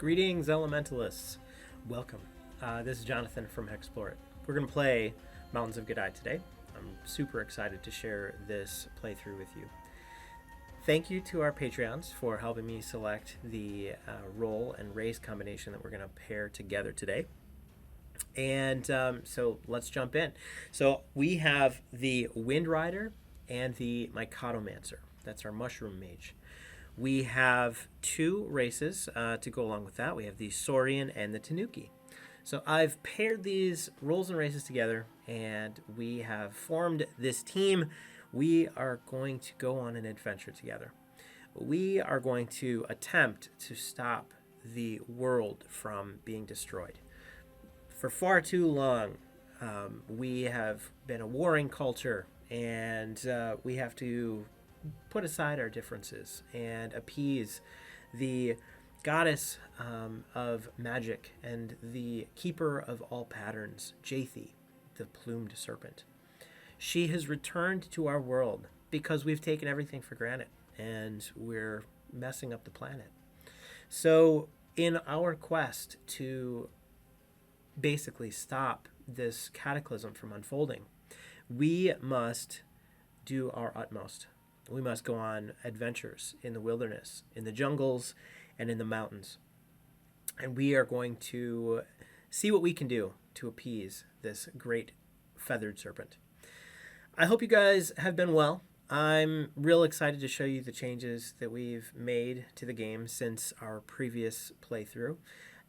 Greetings, elementalists. Welcome. This is Jonathan from HEXplore It. We're going to play Mountains of Godai today. I'm super excited to share this playthrough with you. Thank you to our Patreons for helping me select the roll and race combination that we're going to pair together today. And so let's jump in. So we have the Wind Rider and the Mycotomancer. That's our Mushroom Mage. We have two races to go along with that. We have the Saurian and the Tanuki. So I've paired these rolls and races together, and we have formed this team. We are going to go on an adventure together. We are going to attempt to stop the world from being destroyed. For far too long, we have been a warring culture, and we have to put aside our differences and appease the goddess of magic and the keeper of all patterns, Jaethi, the plumed serpent. She has returned to our world because we've taken everything for granted and we're messing up the planet. So in our quest to basically stop this cataclysm from unfolding, we must do our utmost. We must go on adventures in the wilderness, in the jungles, and in the mountains. And we are going to see what we can do to appease this great feathered serpent. I hope you guys have been well. I'm real excited to show you the changes that we've made to the game since our previous playthrough.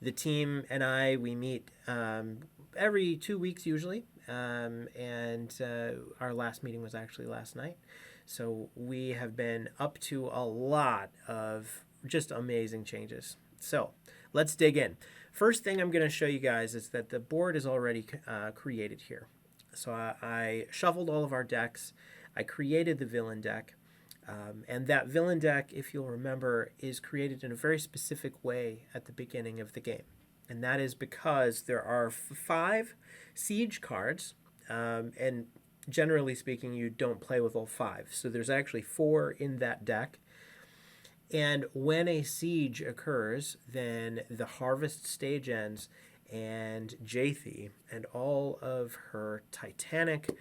The team and I, we meet every 2 weeks usually, and our last meeting was actually last night. So we have been up to a lot of just amazing changes. So let's dig in. First thing I'm going to show you guys is that the board is already created here. So I shuffled all of our decks. I created the villain deck. And that villain deck, if you'll remember, is created in a very specific way at the beginning of the game. And that is because there are 5 siege cards, and generally speaking, you don't play with all 5. So there's actually 4 in that deck. And when a siege occurs, then the harvest stage ends, and Jaethi and all of her titanic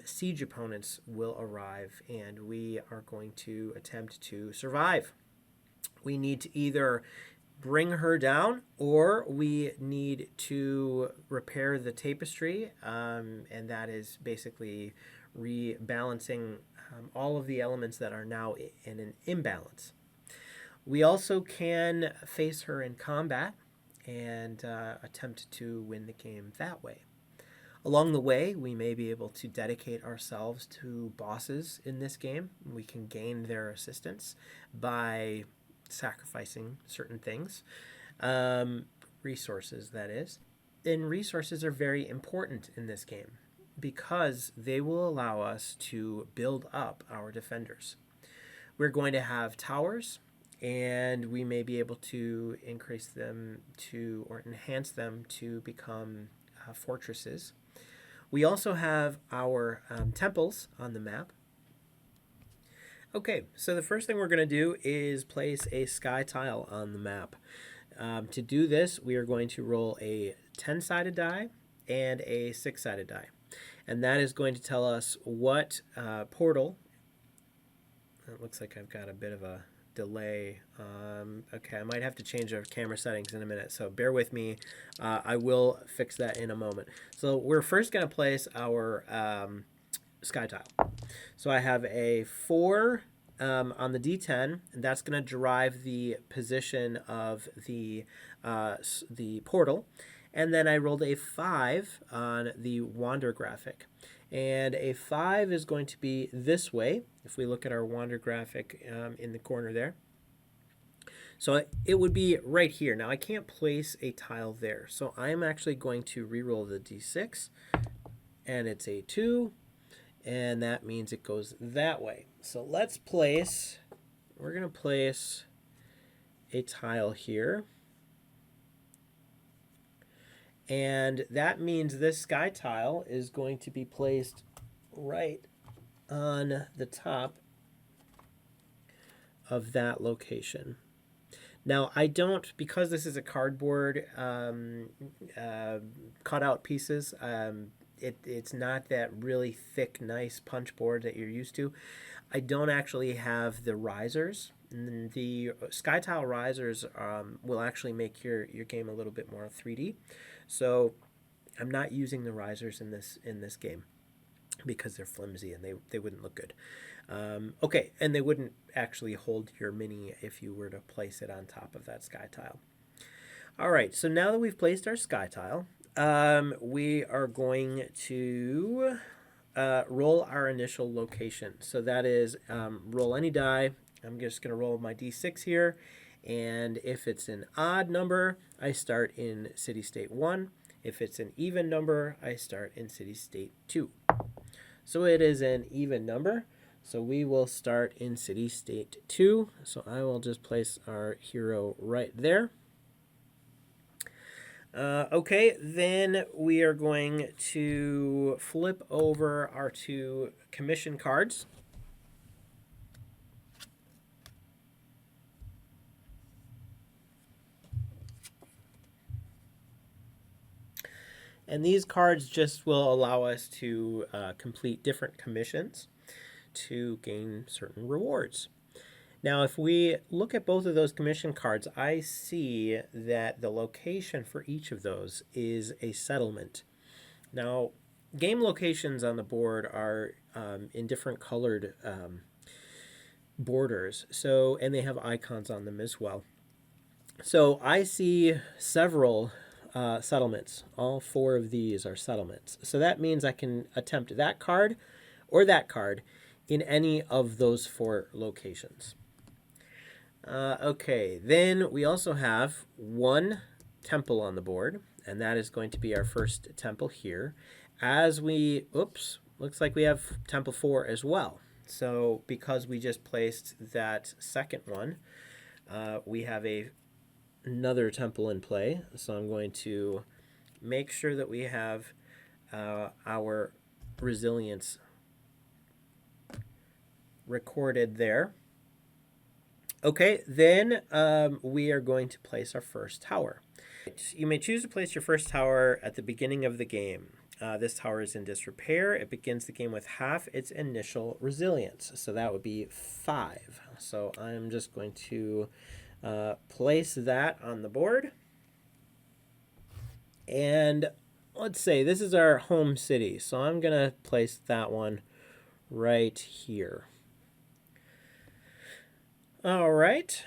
siege opponents will arrive, and we are going to attempt to survive. We need to either bring her down, or we need to repair the tapestry, and that is basically rebalancing all of the elements that are now in an imbalance. We also can face her in combat and attempt to win the game that way. Along the way, we may be able to dedicate ourselves to bosses in this game. We can gain their assistance by sacrificing certain things, resources, that is. And resources are very important in this game because they will allow us to build up our defenders. We're going to have towers, and we may be able to increase them to, or enhance them to become fortresses. We also have our temples on the map. Okay, so the first thing we're going to do is place a sky tile on the map. To do this, we are going to roll a 10-sided die and a 6-sided die. And that is going to tell us what portal. It looks like I've got a bit of a delay. Okay, I might have to change our camera settings in a minute, so bear with me. I will fix that in a moment. So we're first going to place our sky tile. So I have a 4 on the D10, and that's going to derive the position of the portal. And then I rolled a 5 on the wander graphic. And a 5 is going to be this way, if we look at our wander graphic in the corner there. So it would be right here. Now I can't place a tile there, so I'm actually going to re-roll the D6, and it's a 2, and that means it goes that way. So we're going to place a tile here. And that means this sky tile is going to be placed right on the top of that location. Now I don't, because this is a cardboard cutout pieces. It's not that really thick, nice punch board that you're used to. I don't actually have the risers. The sky tile risers will actually make your game a little bit more 3D. So I'm not using the risers in this game because they're flimsy and they wouldn't look good. Okay, and they wouldn't actually hold your mini if you were to place it on top of that sky tile. All right, so now that we've placed our sky tile, we are going to roll our initial location. So that is roll any die. I'm just going to roll my d6 here. And if it's an odd number, I start in city state 1. If it's an even number, I start in city state 2. So it is an even number. So we will start in city state 2. So I will just place our hero right there. Okay, then we are going to flip over our 2 commission cards. And these cards just will allow us to complete different commissions to gain certain rewards. Now, if we look at both of those commission cards, I see that the location for each of those is a settlement. Now, game locations on the board are in different colored borders, and they have icons on them as well. So I see several settlements. All 4 of these are settlements. So that means I can attempt that card or that card in any of those 4 locations. Okay, then we also have 1 temple on the board, and that is going to be our first temple here. As we, looks like we have temple 4 as well. So because we just placed that second one, we have another temple in play. So I'm going to make sure that we have our resilience recorded there. Okay, then we are going to place our first tower. You may choose to place your first tower at the beginning of the game. This tower is in disrepair. It begins the game with half its initial resilience. So that would be 5. So I'm just going to place that on the board. And let's say this is our home city. So I'm going to place that one right here. All right.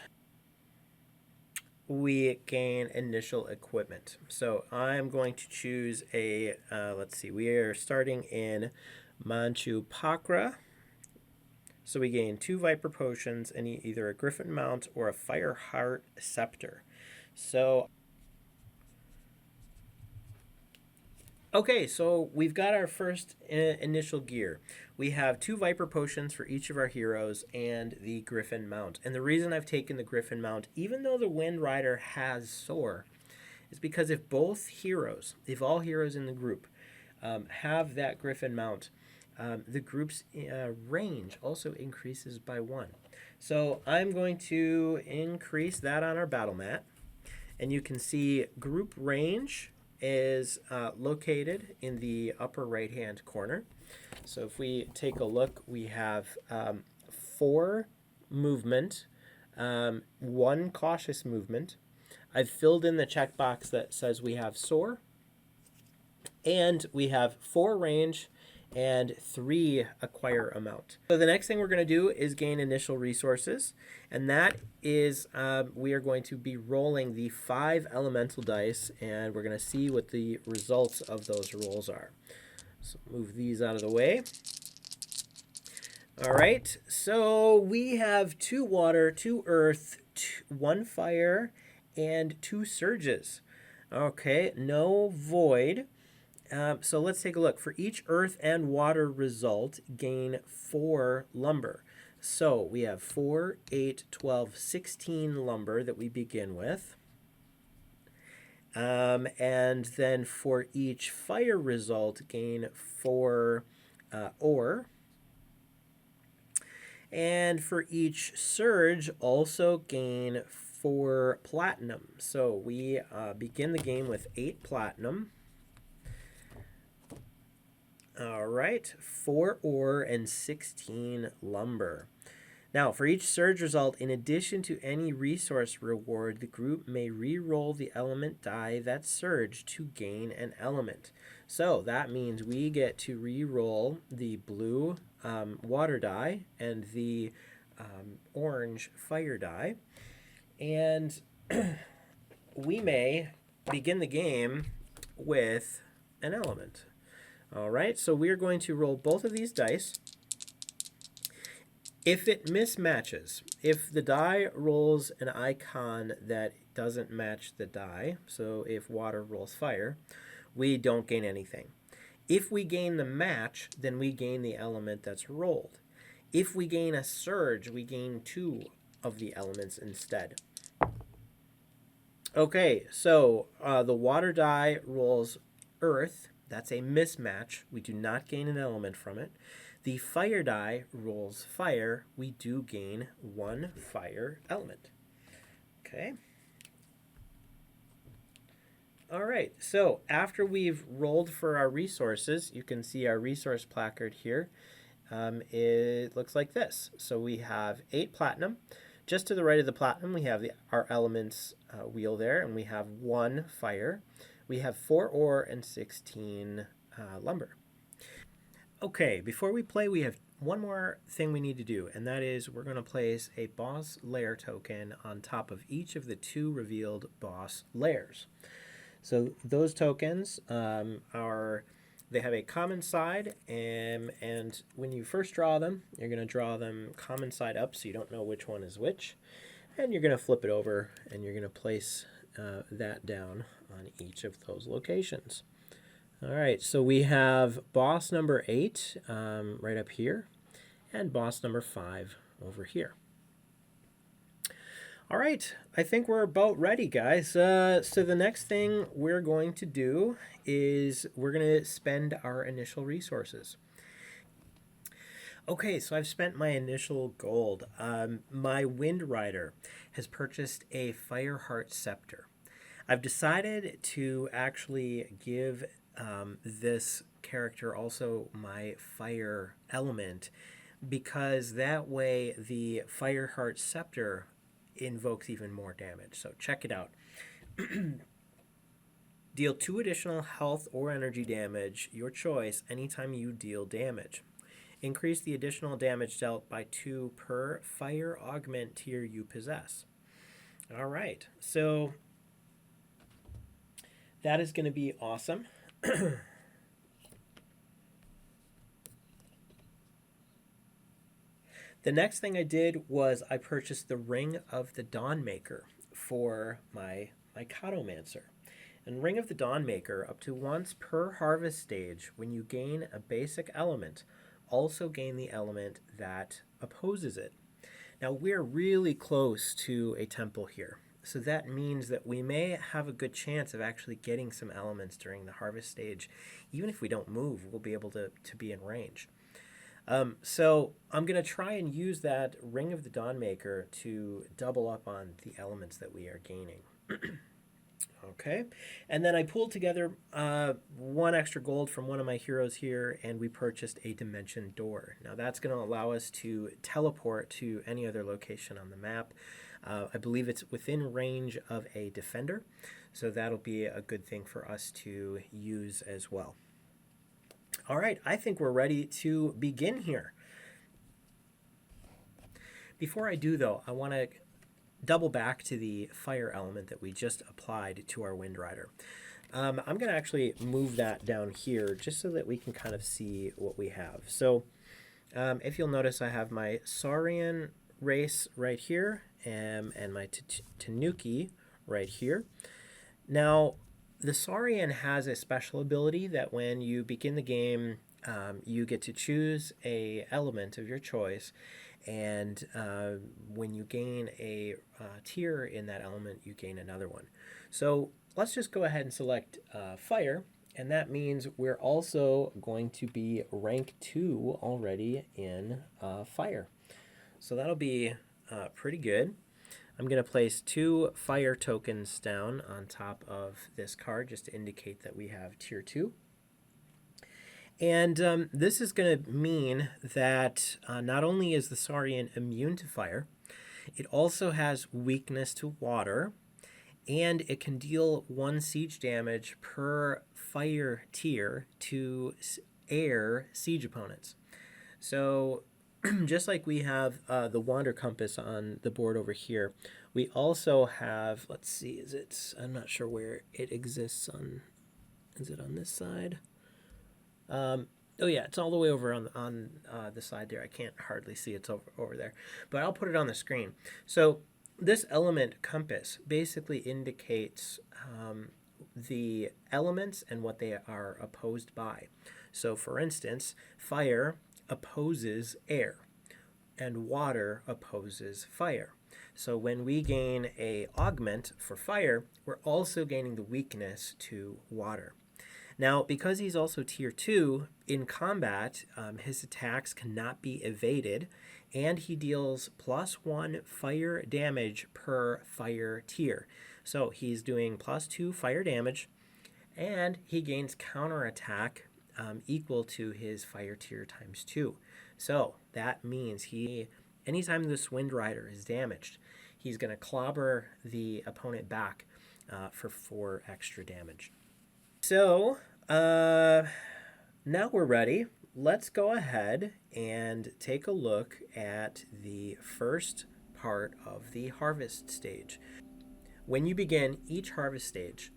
We gain initial equipment. So I'm going to choose let's see, we are starting in Manchu Pakra. So we gain 2 Viper Potions and either a Griffin Mount or a Fire Heart Scepter. So okay, so we've got our first initial gear. We have 2 Viper Potions for each of our heroes and the Griffin Mount. And the reason I've taken the Griffin Mount, even though the Wind Rider has Soar, is because if all heroes in the group have that Griffin Mount, the group's range also increases by 1. So I'm going to increase that on our battle mat. And you can see group range is located in the upper right hand corner. So if we take a look, we have 4 movement, 1 cautious movement. I've filled in the checkbox that says we have Soar, and we have 4 range and 3 acquire amount. So the next thing we're going to do is gain initial resources, and that is we are going to be rolling the 5 elemental dice, and we're going to see what the results of those rolls are. So move these out of the way. All right, so we have 2 water, 2 earth, 1 fire, and 2 surges. Okay, no void. So let's take a look. For each earth and water result, gain 4 lumber. So we have 4, 8, 12, 16 lumber that we begin with. And then for each fire result, gain 4 ore. And for each surge, also gain for platinum. So we begin the game with 8 platinum. All right, 4 ore and 16 lumber. Now, for each surge result, in addition to any resource reward, the group may re-roll the element die that surged to gain an element. So that means we get to re-roll the blue water die and the orange fire die. And we may begin the game with an element. All right, so we're going to roll both of these dice. If it mismatches, if the die rolls an icon that doesn't match the die, so if water rolls fire, we don't gain anything. If we gain the match, then we gain the element that's rolled. If we gain a surge, we gain 2 of the elements instead. Okay, so the water die rolls earth. That's a mismatch. We do not gain an element from it. The fire die rolls fire. We do gain 1 fire element. Okay. All right, so after we've rolled for our resources, you can see our resource placard here. It looks like this. So we have 8 platinum. Just to the right of the platinum, we have our elements wheel there, and we have 1 fire. We have 4 ore and 16 lumber. Okay, before we play, we have one more thing we need to do, and that is we're going to place a boss layer token on top of each of the 2 revealed boss layers. So those tokens they have a common side, and when you first draw them, you're going to draw them common side up so you don't know which one is which, and you're going to flip it over, and you're going to place that down on each of those locations. All right, so we have boss number 8 right up here, and boss number 5 over here. All right, I think we're about ready, guys. So the next thing we're going to do is we're going to spend our initial resources. Okay, so I've spent my initial gold. My Wind Rider has purchased a Fireheart Scepter. I've decided to actually give this character also my fire element, because that way the Fireheart Scepter invokes even more damage. So check it out. Deal 2 additional health or energy damage, your choice, anytime you deal damage. Increase the additional damage dealt by 2 per fire augment tier you possess. All right, so that is going to be awesome. The next thing I did was I purchased the Ring of the Dawnmaker for my Catomancer. And Ring of the Dawnmaker, up to once per harvest stage, when you gain a basic element, also gain the element that opposes it. Now we're really close to a temple here, so that means that we may have a good chance of actually getting some elements during the harvest stage. Even if we don't move, we'll be able to be in range. So I'm going to try and use that Ring of the Dawnmaker to double up on the elements that we are gaining. Okay, and then I pulled together 1 extra gold from one of my heroes here, and we purchased a Dimension Door. Now that's going to allow us to teleport to any other location on the map. I believe it's within range of a defender, so that'll be a good thing for us to use as well. All right, I think we're ready to begin here. Before I do, though, I want to double back to the fire element that we just applied to our Wind Rider. I'm going to actually move that down here just so that we can kind of see what we have. So if you'll notice, I have my Saurian race right here and my Tanuki right here. Now, the Saurian has a special ability that when you begin the game, you get to choose a element of your choice, and when you gain a tier in that element, you gain another one. So let's just go ahead and select fire, and that means we're also going to be rank 2 already in fire. So that'll be pretty good. I'm going to place 2 fire tokens down on top of this card just to indicate that we have tier 2. And this is going to mean that not only is the Saurian immune to fire, it also has weakness to water, and it can deal 1 siege damage per fire tier to air siege opponents. So just like we have the wander compass on the board over here, we also have, let's see, I'm not sure where it exists on, is it on this side? Oh yeah, it's all the way over on the side there. I can't hardly see it's over there, but I'll put it on the screen. So this element compass basically indicates the elements and what they are opposed by. So for instance, fire opposes air and water opposes fire. So when we gain a augment for fire, we're also gaining the weakness to water. Now, because he's also tier 2, in combat, his attacks cannot be evaded, and he deals +1 fire damage per fire tier. So he's doing +2 fire damage, and he gains counterattack equal to his fire tier times 2. So that means anytime this Wind Rider is damaged, he's going to clobber the opponent back for 4 extra damage. So now we're ready. Let's go ahead and take a look at the first part of the harvest stage. When you begin each harvest stage,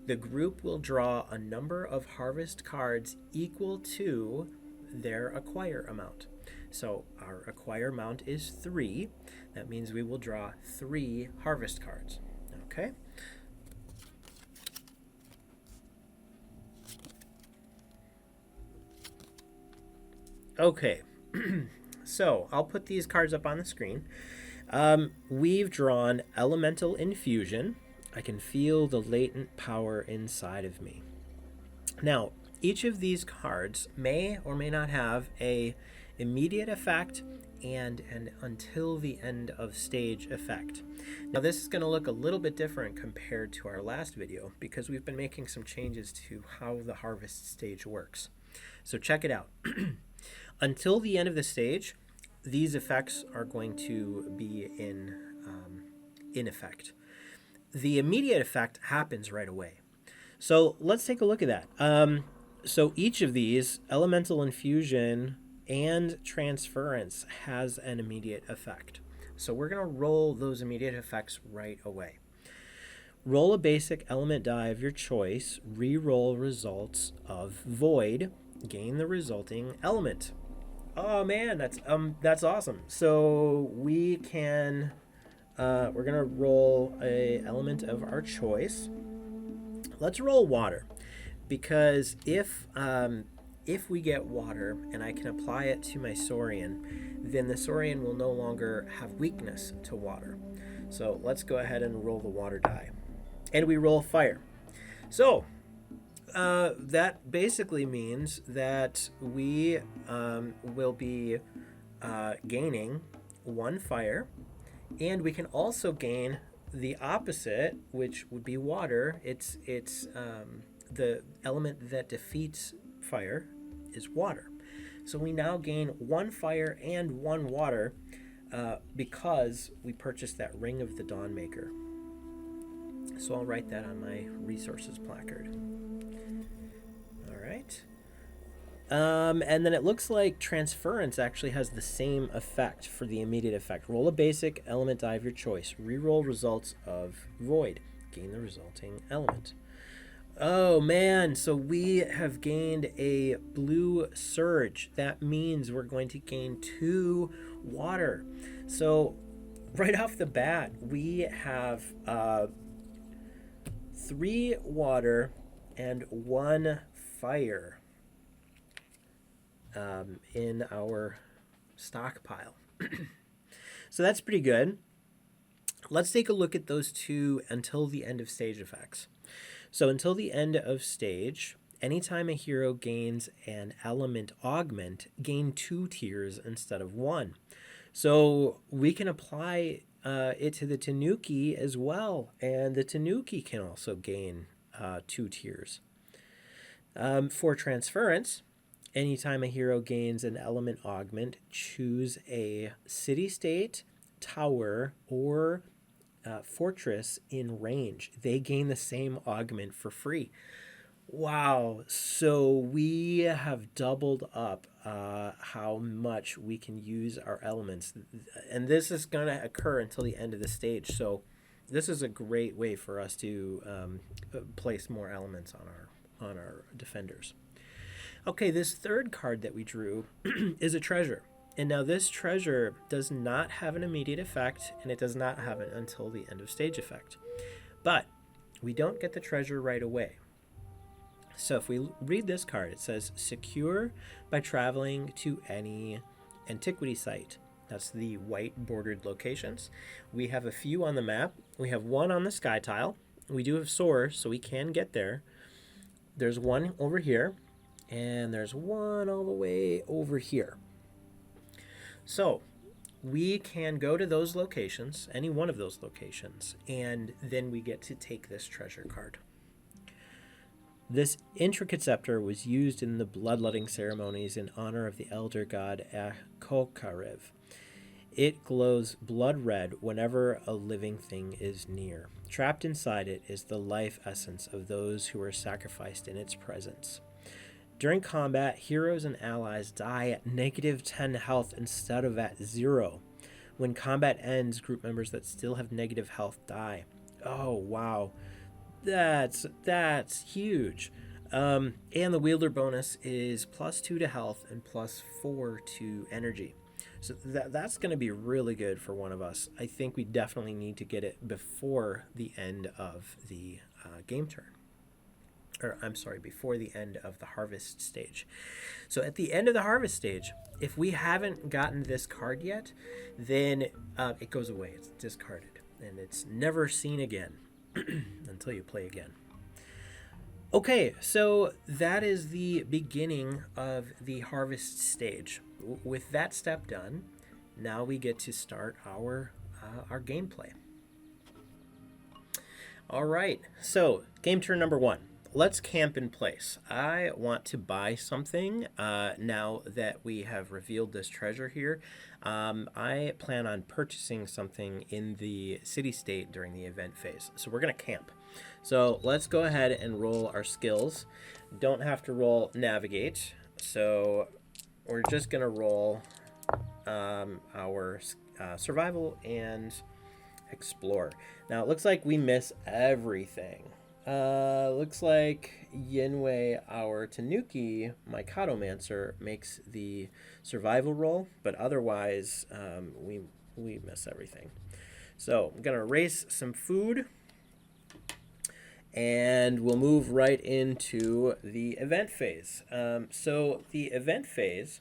the group will draw a number of harvest cards equal to their acquire amount. So our acquire amount is 3. That means we will draw 3 harvest cards. Okay? Okay, so I'll put these cards up on the screen. We've drawn Elemental Infusion. I can feel the latent power inside of me. Now, each of these cards may or may not have a immediate effect and an until the end of stage effect. Now, this is going to look a little bit different compared to our last video because we've been making some changes to how the harvest stage works. So check it out. Until the end of the stage, these effects are going to be in effect. The immediate effect happens right away. So let's take a look at that. So each of these, Elemental Infusion and Transference, has an immediate effect. So we're going to roll those immediate effects right away. Roll a basic element die of your choice, re-roll results of Void, gain the resulting element. Oh man, that's awesome. So we can, we're gonna roll a element of our choice. Let's roll water, because if we get water and I can apply it to my Saurian, then the Saurian will no longer have weakness to water. So let's go ahead and roll the water die, and we roll fire. So that basically means that we will be gaining 1 fire, and we can also gain the opposite, which would be water. It's the element that defeats fire is water. So we now gain 1 fire and 1 water because we purchased that Ring of the Dawnmaker. So I'll write that on my resources placard. Right. And then it looks like Transference actually has the same effect for the immediate effect. Roll a basic element die of your choice. Reroll results of Void. Gain the resulting element. Oh man, so we have gained a blue surge. That means we're going to gain 2 water. So right off the bat, we have 3 water and 1 fire in our stockpile. So that's pretty good. Let's take a look at those 2 until the end of stage effects. So until the end of stage, anytime a hero gains an element augment, gain 2 tiers instead of 1. So we can apply it to the Tanuki as well, and the Tanuki can also gain 2 tiers. For transference, anytime a hero gains an element augment, choose a city-state, tower, or fortress in range. They gain the same augment for free. Wow, so we have doubled up how much we can use our elements, and this is going to occur until the end of the stage. So this is a great way for us to place more elements on our defenders. Okay, this third card that we drew is a treasure. And now this treasure does not have an immediate effect, and it does not have it until the end of stage effect. But we don't get the treasure right away. So if we read this card, it says, secure by traveling to any antiquity site. That's the white bordered locations. We have a few on the map. We have one on the sky tile. We do have soars, so we can get there. There's one over here, and there's one all the way over here. So we can go to those locations, any one of those locations, and then we get to take this treasure card. This intricate scepter was used in the bloodletting ceremonies in honor of the elder god Kokarev. It glows blood red whenever a living thing is near. Trapped inside it is the life essence of those who were sacrificed in its presence. During combat, heroes and allies die at -10 health instead of at 0. When combat ends, group members that still have negative health die. Oh, wow. That's huge. And the wielder bonus is +2 to health and +4 to energy. So that's going to be really good for one of us. I think we definitely need to get it before the end of the game turn. Before the end of the harvest stage. So at the end of the harvest stage, if we haven't gotten this card yet, then it goes away. It's discarded, and it's never seen again until you play again. Okay, so that is the beginning of the harvest stage. With that step done, now we get to start our gameplay. All right, so game turn number 1. Let's camp in place. I want to buy something now that we have revealed this treasure here. I plan on purchasing something in the city-state during the event phase. So we're going to camp. So let's go ahead and roll our skills. Don't have to roll navigate. So we're just going to roll our survival and explore. Now it looks like we miss everything. Looks like Yinwei, our Tanuki, my Katomancer, makes the survival roll, but otherwise we miss everything. So I'm going to erase some food, and we'll move right into the event phase. So the event phase,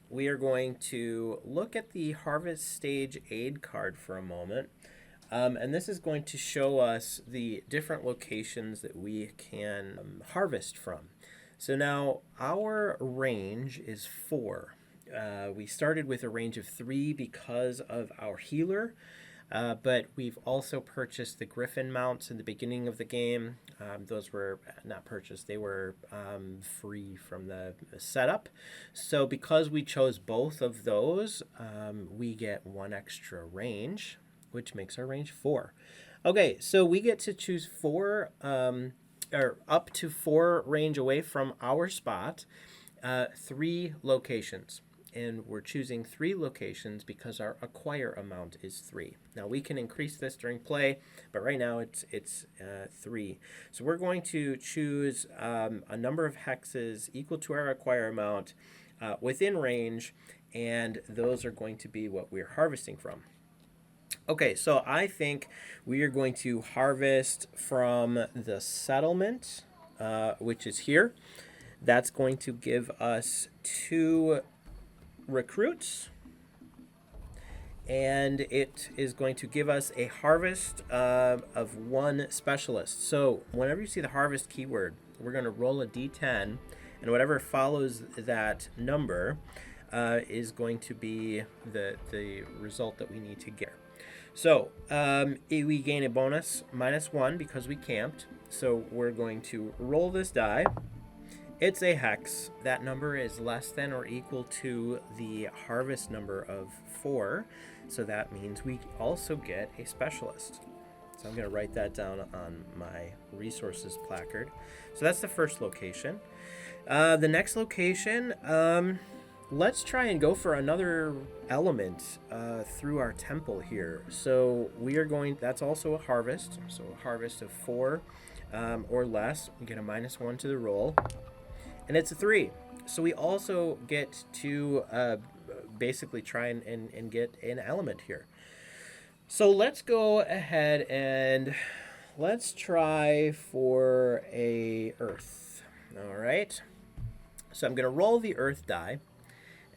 we are going to look at the Harvest Stage Aid card for a moment. And this is going to show us the different locations that we can harvest from. So now our range is 4. We started with a range of 3 because of our healer, but we've also purchased the Griffin mounts in the beginning of the game. Those were not purchased, they were free from the setup. So because we chose both of those, we get 1 extra range, which makes our range 4. Okay, so we get to choose 4, or up to 4 range away from our spot, 3 locations. And we're choosing 3 locations because our acquire amount is 3. Now we can increase this during play, but right now it's 3. So we're going to choose a number of hexes equal to our acquire amount within range, and those are going to be what we're harvesting from. Okay, so I think we are going to harvest from the settlement, which is here. That's going to give us 2 recruits, and it is going to give us a harvest of 1 specialist. So whenever you see the harvest keyword, we're going to roll a d10, and whatever follows that number is going to be the result that we need to get. So we gain a bonus -1 because we camped. So we're going to roll this die. It's a hex. That number is less than or equal to the harvest number of 4. So that means we also get a specialist. So I'm going to write that down on my resources placard. So that's the first location. The next location, let's try and go for another element through our temple here. So we are going, that's also a harvest. So a harvest of 4 or less. We get a -1 to the roll. And it's a 3. So we also get to basically try and get an element here. So let's go ahead and let's try for a earth. All right. So I'm going to roll the earth die.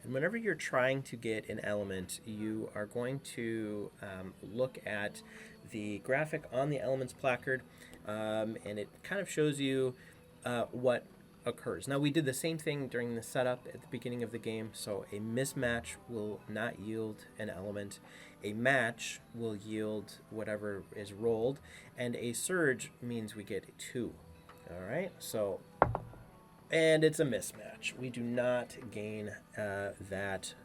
And whenever you're trying to get an element, you are going to look at the graphic on the elements placard, and it kind of shows you what occurs. Now, we did the same thing during the setup at the beginning of the game, so a mismatch will not yield an element. A match will yield whatever is rolled, and a surge means we get a 2. All right, so, and it's a mismatch. We do not gain that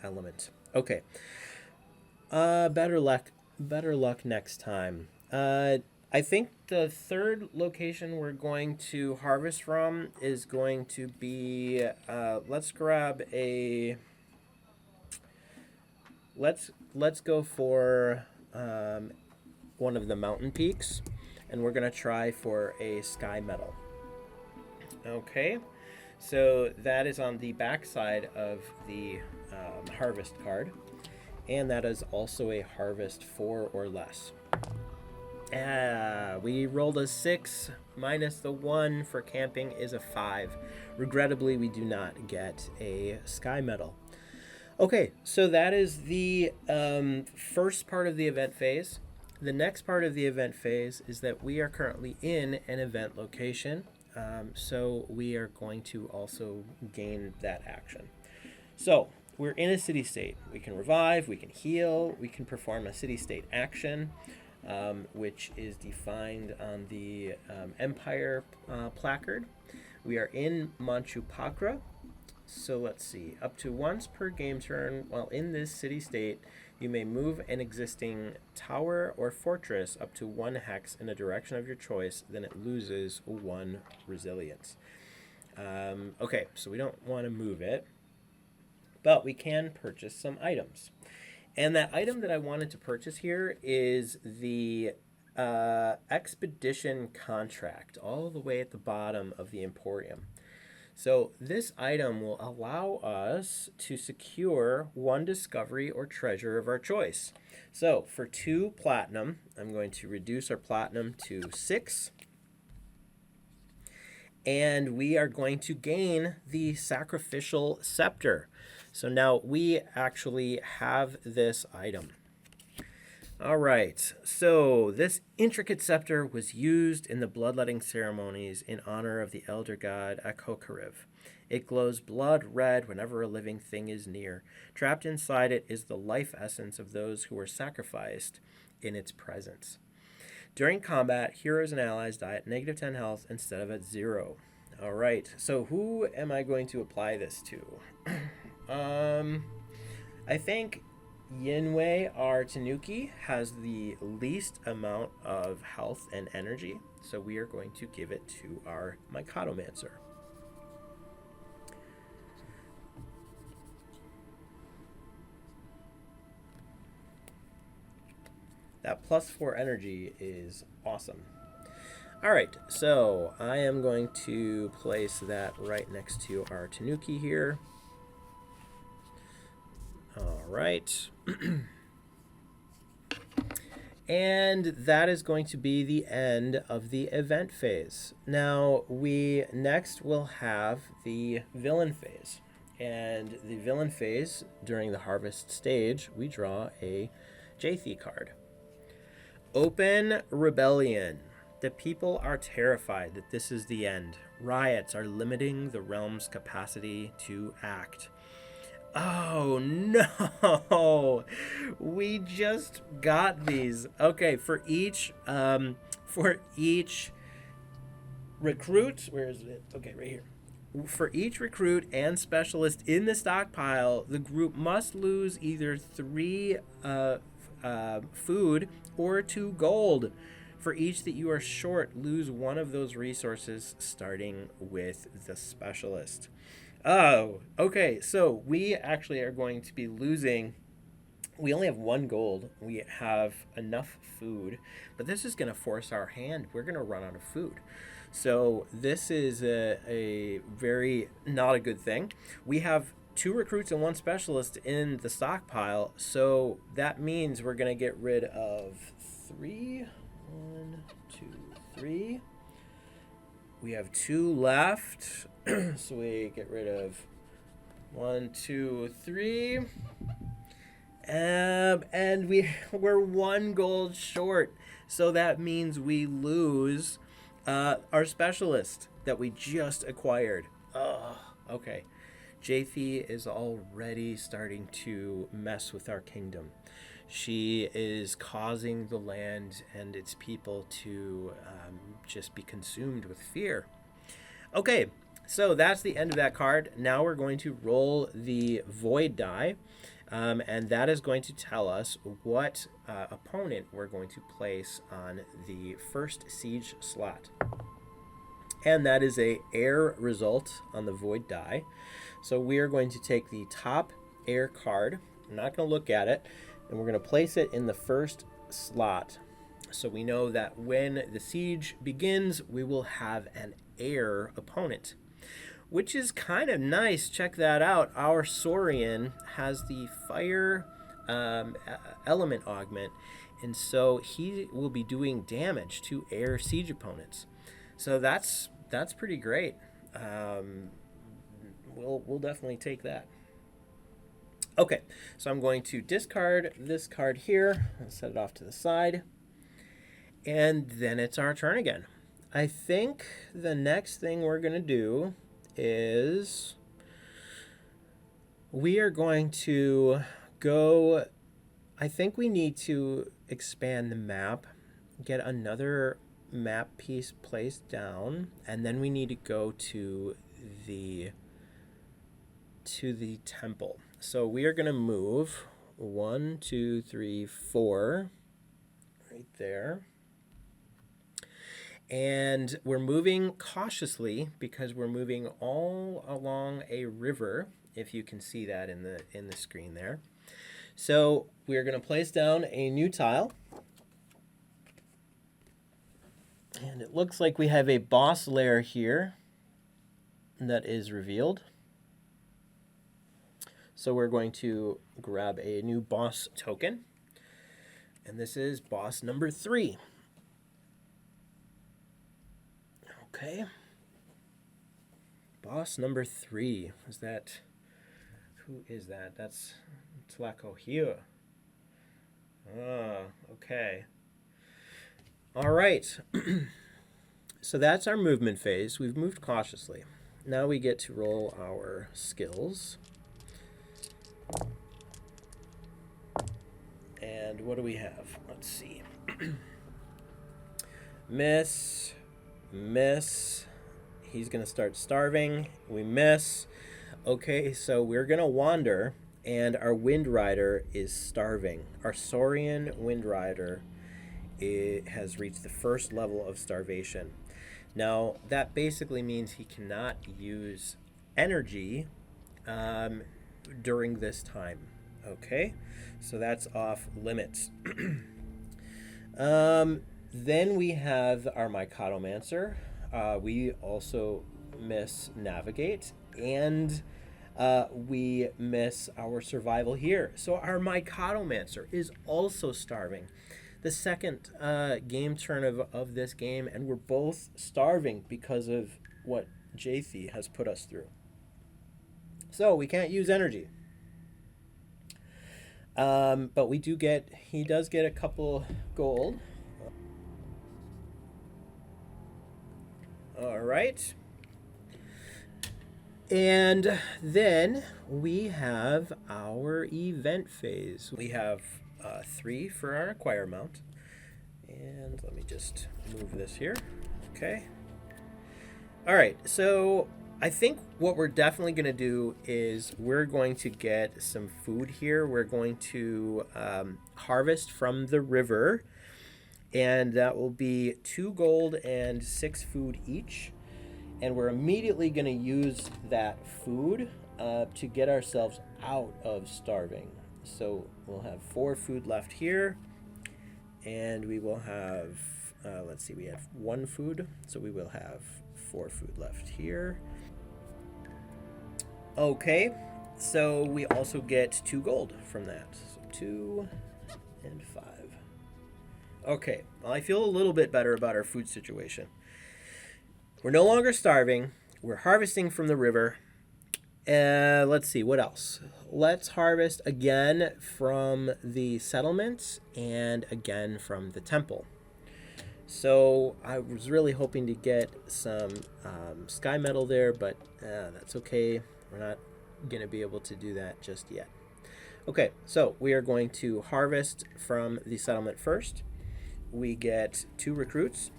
element. Okay, better luck next time. I think the third location we're going to harvest from is going to be, let's grab a, let's go for one of the mountain peaks, and we're going to try for a sky metal. Okay, so that is on the back side of the harvest card, and that is also a harvest 4 or less. We rolled a 6 minus the 1 for camping is a 5. Regrettably, we do not get a sky medal. Okay, so that is the first part of the event phase. The next part of the event phase is that we are currently in an event location, so we are going to also gain that action. So we're in a city state. We can revive, we can heal, we can perform a city state action, which is defined on the Empire placard. We are in Manchupakra. So let's see. Up to once per game turn while in this city state, you may move an existing tower or fortress up to 1 hex in a direction of your choice. Then it loses 1 resilience. Okay, so we don't want to move it, but we can purchase some items. And that item that I wanted to purchase here is the expedition contract, all the way at the bottom of the Emporium. So this item will allow us to secure 1 discovery or treasure of our choice. So for 2 platinum, I'm going to reduce our platinum to 6. And we are going to gain the sacrificial scepter. So now we actually have this item. All right, so this intricate scepter was used in the bloodletting ceremonies in honor of the elder god Akokariv. It glows blood red whenever a living thing is near. Trapped inside it is the life essence of those who were sacrificed in its presence. During combat, heroes and allies die at -10 health instead of at 0. All right, so who am I going to apply this to? I think Yinwei, our Tanuki, has the least amount of health and energy, so we are going to give it to our Mikadomancer. That +4 energy is awesome. All right, so I am going to place that right next to our Tanuki here. All right. And that is going to be the end of the event phase. Now, we next will have the villain phase. And the villain phase, during the harvest stage, we draw a Jaethi card. Open Rebellion. The people are terrified that this is the end. Riots are limiting the realm's capacity to act. Oh no! We just got these. Okay, for each recruit, where is it? Okay, right here. For each recruit and specialist in the stockpile, the group must lose either 3 food or 2 gold. For each that you are short, lose one of those resources, starting with the specialist. Oh, okay. So we actually are going to be losing. We only have 1 gold. We have enough food, but this is going to force our hand. We're going to run out of food. So this is a very not a good thing. We have 2 recruits and 1 specialist in the stockpile, so that means we're going to get rid of 3. 1, 2, 3. We have 2 left, so we get rid of 1, 2, 3. And we're 1 gold short, so that means we lose our specialist that we just acquired. Oh, okay. Jaethi is already starting to mess with our kingdom. She is causing the land and its people to just be consumed with fear. Okay, so that's the end of that card. Now we're going to roll the void die. And that is going to tell us what opponent we're going to place on the first siege slot. And that is a air result on the void die. So we are going to take the top air card. I'm not going to look at it. And we're going to place it in the first slot. So we know that when the siege begins, we will have an air opponent, which is kind of nice. Check that out. Our Saurian has the fire element augment, and so he will be doing damage to air siege opponents. So that's pretty great. We'll definitely take that. Okay, so I'm going to discard this card here and set it off to the side, and then it's our turn again. I think the next thing we're going to do is we are going to go. I think we need to expand the map, get another map piece placed down, and then we need to go to the temple. So we are going to move 1, 2, 3, 4 right there. And we're moving cautiously because we're moving all along a river, if you can see that in the screen there. So we're going to place down a new tile. And it looks like we have a boss lair here that is revealed. So we're going to grab a new boss token. And this is boss number 3. Okay. Boss number 3. Who is that? That's Tlako here. Ah, okay. All right. So that's our movement phase. We've moved cautiously. Now we get to roll our skills. And what do we have? Let's see. Miss. He's going to start starving. We miss. Okay, so we're going to wander, and our Wind Rider is starving. Our Saurian Wind Rider has reached the first level of starvation. Now, that basically means he cannot use energy during this time. Okay, so that's off limits. Then we have our Mycotomancer. We also miss Navigate, and we miss our Survival here. So our Mycotomancer is also starving. The second game turn of this game, and we're both starving because of what Jaethi has put us through. So we can't use energy. But he does get a couple gold. All right. And then we have our event phase. We have 3 for our acquire mount. And let me just move this here. Okay. All right, so I think what we're definitely going to do is we're going to get some food here. We're going to harvest from the river, and that will be 2 gold and 6 food each. And we're immediately going to use that food to get ourselves out of starving. So we'll have 4 food left here, and we will have, let's see, we have 1 food, so we will have 4 food left here. Okay, so we also get 2 gold from that. So 2 and 5. Okay, well, I feel a little bit better about our food situation. We're no longer starving. We're harvesting from the river. Let's see, what else? Let's harvest again from the settlements and again from the temple. So I was really hoping to get some sky metal there, but that's okay. We're not going to be able to do that just yet. Okay, so we are going to harvest from the settlement first. We get 2 recruits.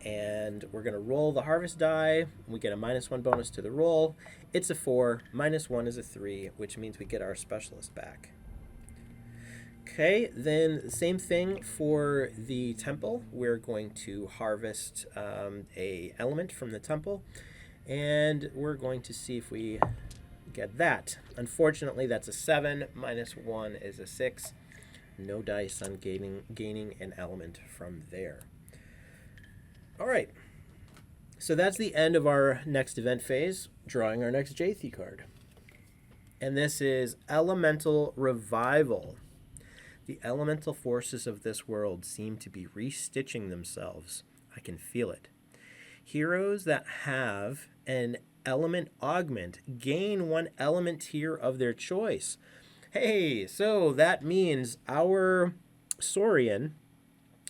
And we're going to roll the harvest die. We get a -1 bonus to the roll. It's a 4. -1 is a 3, which means we get our specialist back. Okay, then same thing for the temple. We're going to harvest a element from the temple, and we're going to see if we get that. Unfortunately, that's a 7. -1 is a 6. No dice on gaining an element from there. All right, so that's the end of our next event phase, drawing our next Jaethi card. And this is Elemental Revival. The elemental forces of this world seem to be restitching themselves. I can feel it. Heroes that have an element augment gain 1 element tier of their choice. Hey, so that means our Saurian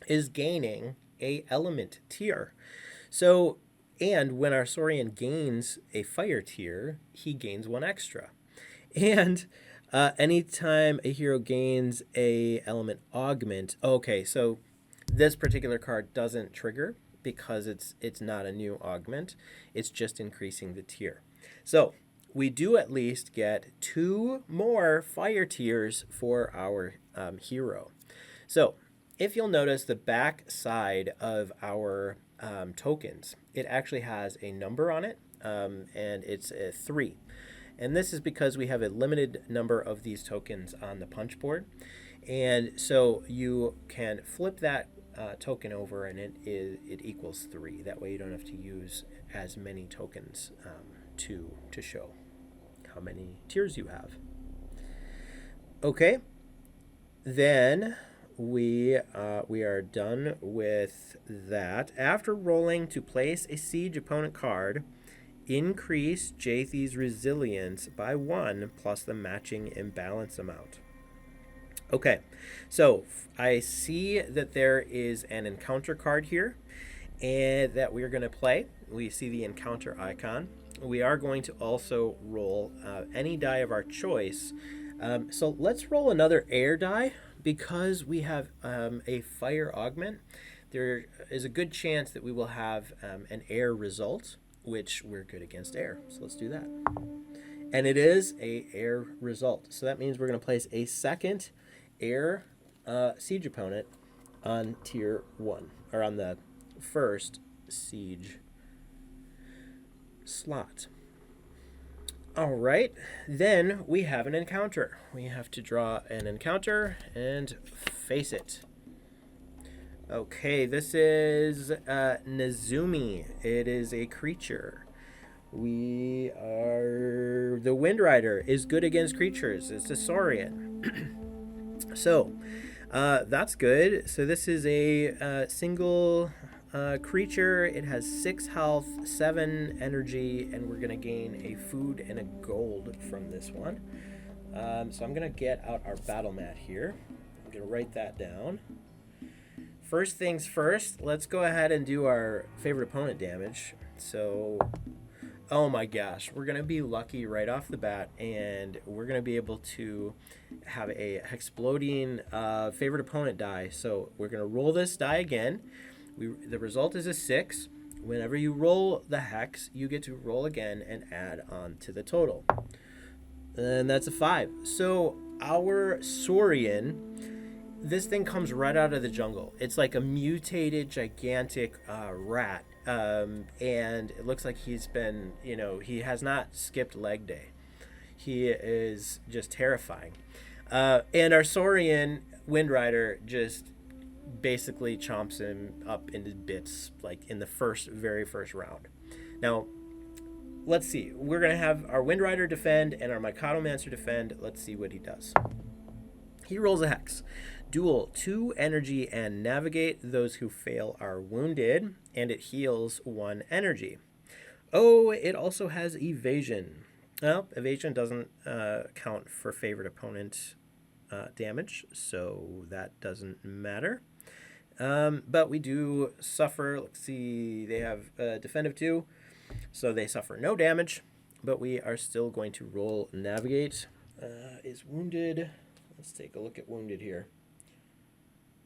is gaining a element tier. So, and when our Saurian gains a fire tier, he gains 1 extra. And anytime a hero gains a element augment, okay, so this particular card doesn't trigger because it's not a new augment. It's just increasing the tier. So we do at least get 2 more fire tiers for our hero. So if you'll notice the back side of our tokens, it actually has a number on it, and it's a 3. And this is because we have a limited number of these tokens on the punch board. And so you can flip that token over, and it equals 3. That way you don't have to use as many tokens to show how many tiers you have. Okay, then we are done with that. After rolling to place a siege opponent card, increase Jaethi's resilience by 1 plus the matching imbalance amount. Okay, so I see that there is an encounter card here and that we're going to play. We see the encounter icon. We are going to also roll any die of our choice. So let's roll another air die because we have a fire augment. There is a good chance that we will have an air result, which we're good against air. So let's do that. And it is a air result. So that means we're going to place a second air siege opponent on tier 1, or on the first siege slot. All right, then we have an encounter. We have to draw an encounter and face it. Okay, this is Nezumi. It is a creature. The Wind Rider is good against creatures. It's a Saurian. So, that's good. So this is a single creature. It has 6 health, 7 energy, and we're going to gain a food and a gold from this one. So I'm going to get out our battle mat here. I'm going to write that down. first things first, let's go ahead and do our favorite opponent damage. So, oh my gosh, we're going to be lucky right off the bat, and we're going to be able to have a exploding favorite opponent die. So we're going to roll this die again. The result is a 6. Whenever you roll the hex, you get to roll again and add on to the total. And that's a 5. So our Saurian, this thing comes right out of the jungle. It's like a mutated, gigantic rat. And it looks like he's been, he has not skipped leg day. He is just terrifying. And our Saurian Wind Rider just basically chomps him up into bits, like in the very first round. Now, let's see. We're going to have our Wind Rider defend and our Mycotomancer defend. Let's see what he does. He rolls a hex. Duel 2 energy and navigate. Those who fail are wounded, and it heals 1 energy. Oh, it also has evasion. Well, evasion doesn't count for favorite opponent damage, so that doesn't matter. But we do suffer. Let's see. They have defend of 2, so they suffer no damage, but we are still going to roll navigate. Is wounded. Let's take a look at wounded here.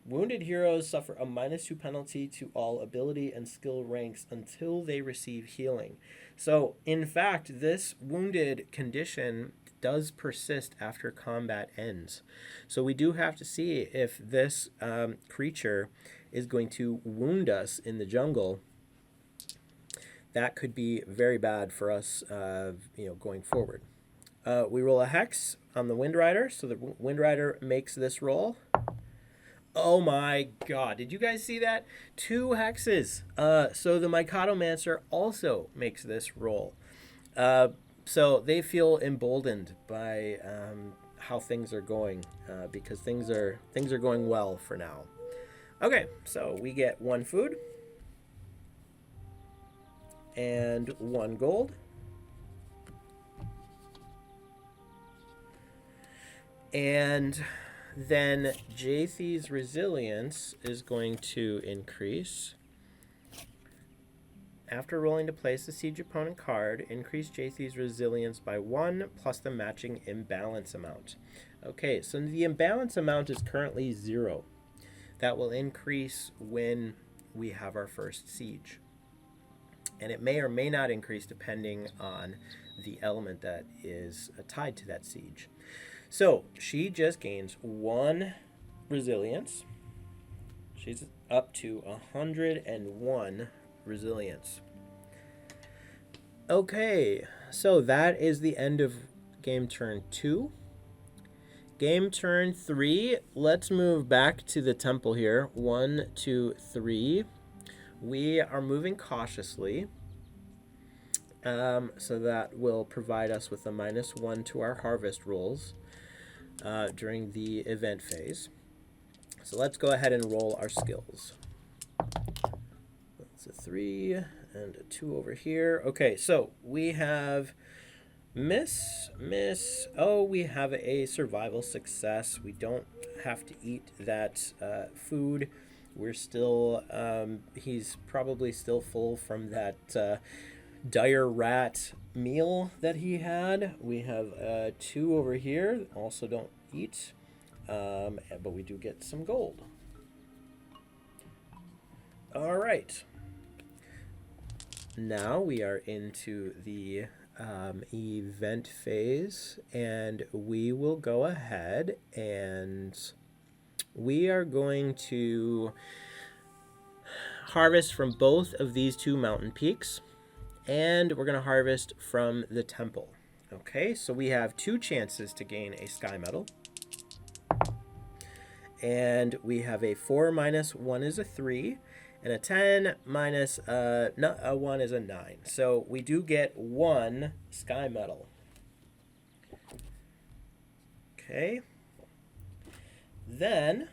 Wounded heroes suffer a -2 penalty to all ability and skill ranks until they receive healing. So, in fact, this wounded condition does persist after combat ends. So we do have to see if this creature is going to wound us in the jungle. That could be very bad for us, going forward. We roll a hex on the Wind Rider, so the Wind Rider makes this roll. Oh my god, did you guys see that? 2 hexes. So the Mycotomancer also makes this roll. So they feel emboldened by how things are going, because things are going well for now. Okay, so we get 1 food and 1 gold. And then Jaethi's resilience is going to increase. After rolling to place the siege opponent card, increase Jaethi's resilience by 1 plus the matching imbalance amount. Okay, so the imbalance amount is currently 0. That will increase when we have our first siege. And it may or may not increase depending on the element that is tied to that siege. So she just gains 1 resilience. She's up to 101 resilience. Okay, so that is the end of game turn 2. Game turn 3, let's move back to the temple here. 1, 2, 3. We are moving cautiously. So that will provide us with a -1 to our harvest rolls during the event phase. So let's go ahead and roll our skills. That's a 3 and a 2 over here. Okay, so we have miss. Oh, we have a survival success. We don't have to eat that food. We're still, he's probably still full from that dire rat meal that he had. We have 2 over here, also don't eat, but we do get some gold. All right. Now we are into the event phase, and we will go ahead and we are going to harvest from both of these 2 mountain peaks, and we're going to harvest from the temple. Okay, so we have 2 chances to gain a sky medal, and we have a 4 minus 1 is a 3, and a 10 minus a 1 is a 9. So we do get 1 sky medal. Okay. Then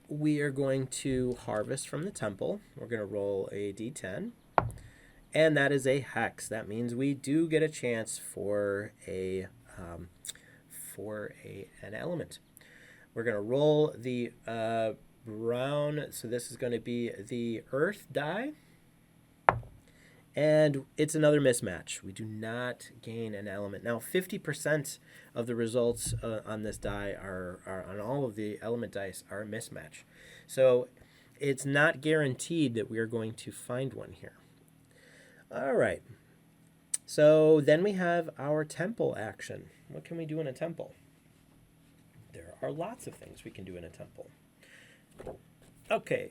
we are going to harvest from the temple. We're going to roll a d10. And that is a hex. That means we do get a chance for an element. We're going to roll the brown. So this is going to be the earth die. And it's another mismatch. We do not gain an element. Now, 50% of the results on this die are on all of the element dice are a mismatch. So it's not guaranteed that we are going to find one here. All right. So then we have our temple action. What can we do in a temple? There are lots of things we can do in a temple. Okay.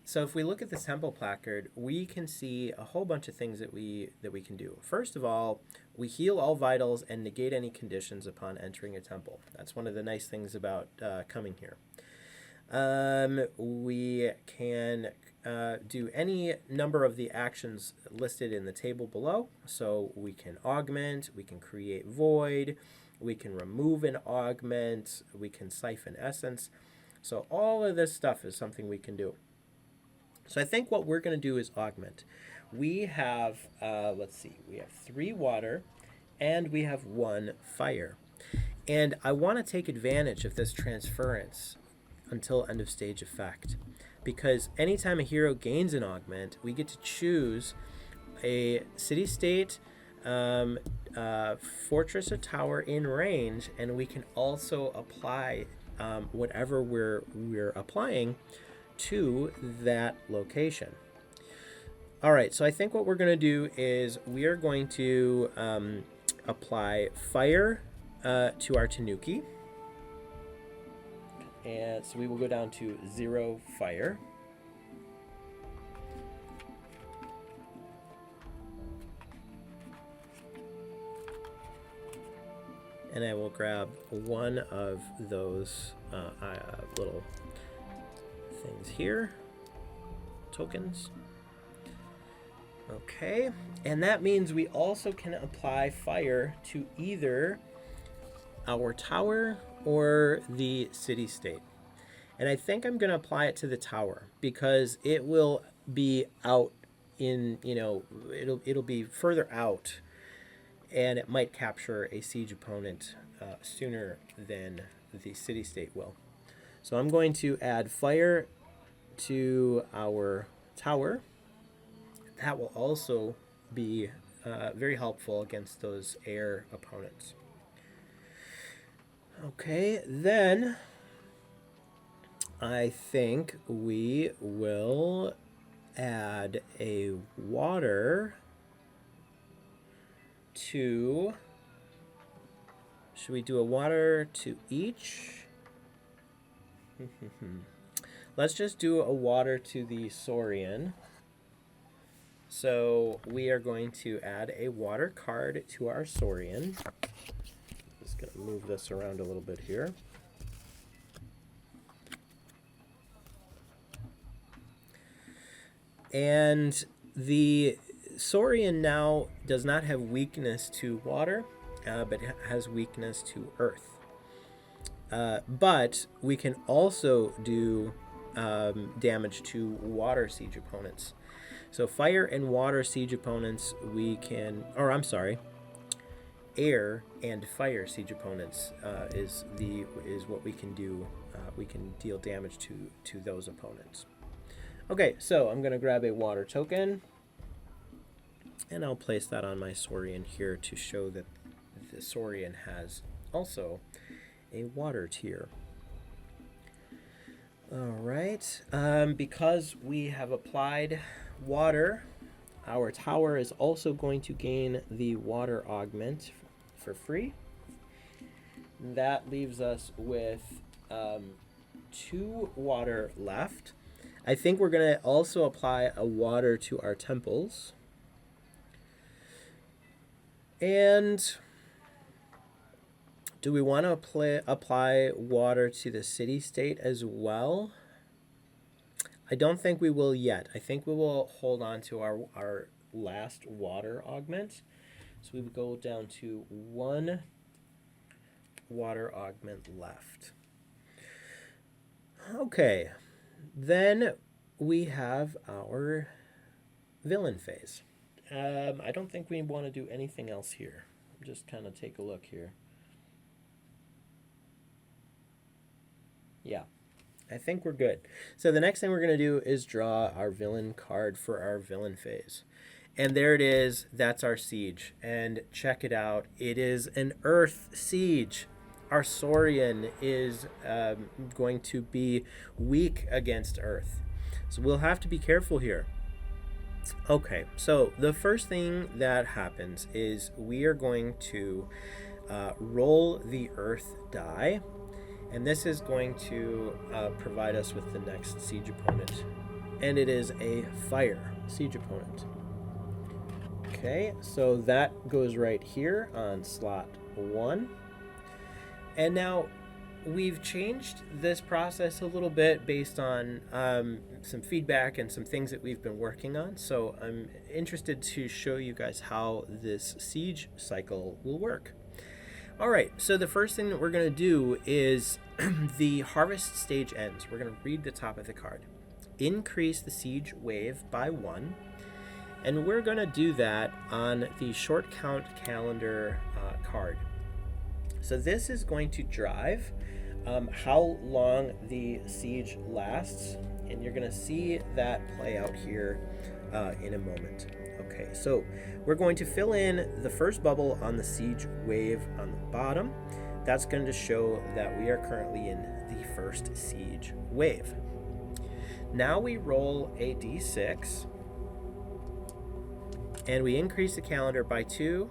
So if we look at the temple placard, we can see a whole bunch of things that we can do. First of all, we heal all vitals and negate any conditions upon entering a temple. That's one of the nice things about coming here. We can do any number of the actions listed in the table below. So we can augment, we can create void, we can remove an augment, we can siphon essence. So all of this stuff is something we can do. So I think what we're going to do is augment. We have, let's see, we have 3 water and we have 1 fire. And I want to take advantage of this transference until end of stage effect. Because anytime a hero gains an augment, we get to choose a city-state, fortress or tower in range, and we can also apply whatever we're applying to that location. All right, so I think what we're going to do is we are going to apply fire to our Tanuki. And so we will go down to 0 fire. And I will grab one of those little things here, tokens. Okay, and that means we also can apply fire to either our tower or the city-state. And I think I'm going to apply it to the tower because it will be out in, it'll be further out, and it might capture a siege opponent sooner than the city-state will. So I'm going to add fire to our tower. That will also be very helpful against those air opponents. Okay, then I think we will add a water to... Should we do a water to each? Let's just do a water to the Saurian. So we are going to add a water card to our Saurian. Just going to move this around a little bit here. And the Saurian now does not have weakness to water, but has weakness to earth. But we can also do damage to water siege opponents. So fire and water siege opponents we can, or I'm sorry, air and fire siege opponents is what we can do. We can deal damage to those opponents. Okay, so I'm going to grab a water token, and I'll place that on my Saurian here to show that the Saurian has also a water tier. All right, because we have applied water, our tower is also going to gain the water augment for free. That leaves us with 2 water left. I think we're going to also apply a water to our temples. And do we want to apply water to the city-state as well? I don't think we will yet. I think we will hold on to our last water augment. So we would go down to 1 water augment left. Okay, then we have our villain phase. I don't think we want to do anything else here. Just kind of take a look here. Yeah, I think we're good. So the next thing we're going to do is draw our villain card for our villain phase. And there it is. That's our siege. And check it out. It is an Earth siege. Our Saurian is going to be weak against Earth. So we'll have to be careful here. Okay, so the first thing that happens is we are going to roll the Earth die. And this is going to provide us with the next siege opponent. And it is a fire siege opponent. Okay, so that goes right here on slot 1. And now we've changed this process a little bit based on some feedback and some things that we've been working on. So I'm interested to show you guys how this siege cycle will work. All right, so the first thing that we're going to do is the harvest stage ends. We're going to read the top of the card. Increase the siege wave by 1. And we're going to do that on the short count calendar card. So this is going to drive how long the siege lasts. And you're going to see that play out here in a moment. Okay, so we're going to fill in the first bubble on the siege wave on the bottom. That's going to show that we are currently in the first siege wave. Now we roll a d6 and we increase the calendar by 2.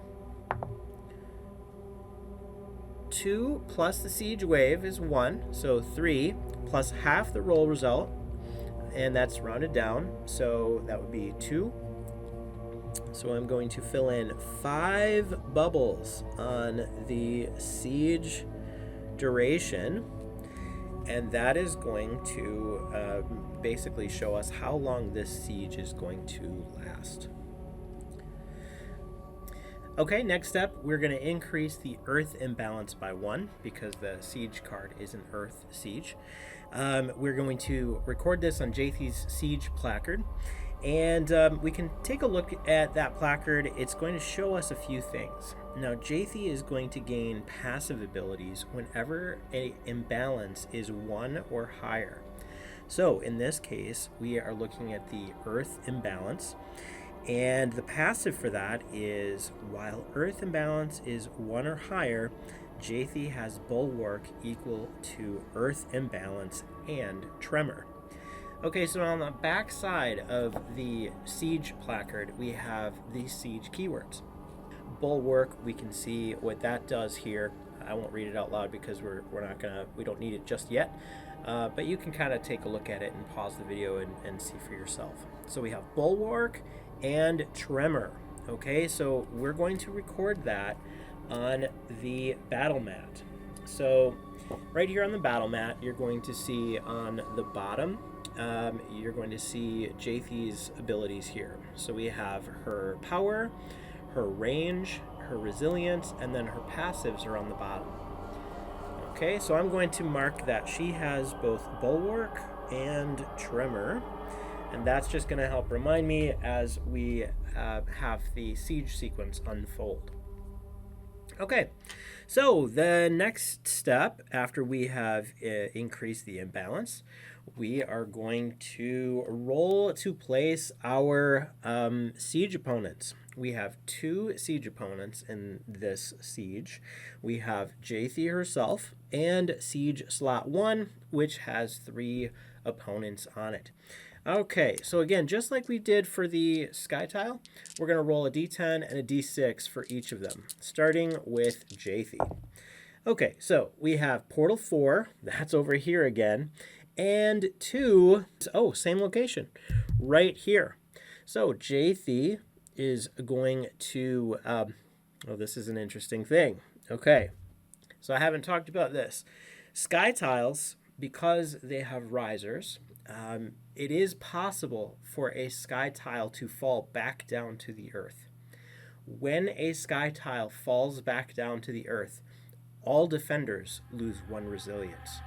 2 plus the siege wave is 1, so 3 plus half the roll result, and that's rounded down, so that would be 2. So I'm going to fill in 5 bubbles on the siege duration, and that is going to basically show us how long this siege is going to last. Okay, next step, we're going to increase the Earth imbalance by 1 because the siege card is an Earth siege. We're going to record this on Jaethi's siege placard. And we can take a look at that placard. It's going to show us a few things. Now, Jaethi is going to gain passive abilities whenever an imbalance is 1 or higher. So in this case, we are looking at the Earth imbalance. And the passive for that is, while Earth imbalance is 1 or higher, Jaethi has Bulwark equal to Earth imbalance and Tremor. Okay, so on the back side of the siege placard, we have the siege keywords. Bulwark, we can see what that does here. I won't read it out loud because we don't need it just yet. But you can kind of take a look at it and pause the video and see for yourself. So we have Bulwark and Tremor. Okay, so we're going to record that on the battle mat. So right here on the battle mat, you're going to see on the bottom, you're going to see Jaethi's abilities here. So we have her power, her range, her resilience, and then her passives are on the bottom. Okay, so I'm going to mark that she has both Bulwark and Tremor, and that's just going to help remind me as we have the siege sequence unfold. Okay, so the next step after we have increased the imbalance, we are going to roll to place our siege opponents. We have 2 siege opponents in this siege. We have Jaethi herself and siege slot 1, which has 3 opponents on it. Okay, so again, just like we did for the sky tile, we're going to roll a d10 and a d6 for each of them, starting with Jaethi. Okay, so we have portal 4, that's over here again, and 2, oh, same location, right here. So Jaethi is going to, oh, this is an interesting thing. Okay, so I haven't talked about this. Sky tiles, because they have risers, it is possible for a sky tile to fall back down to the earth. When a sky tile falls back down to the earth, all defenders lose 1 resilience.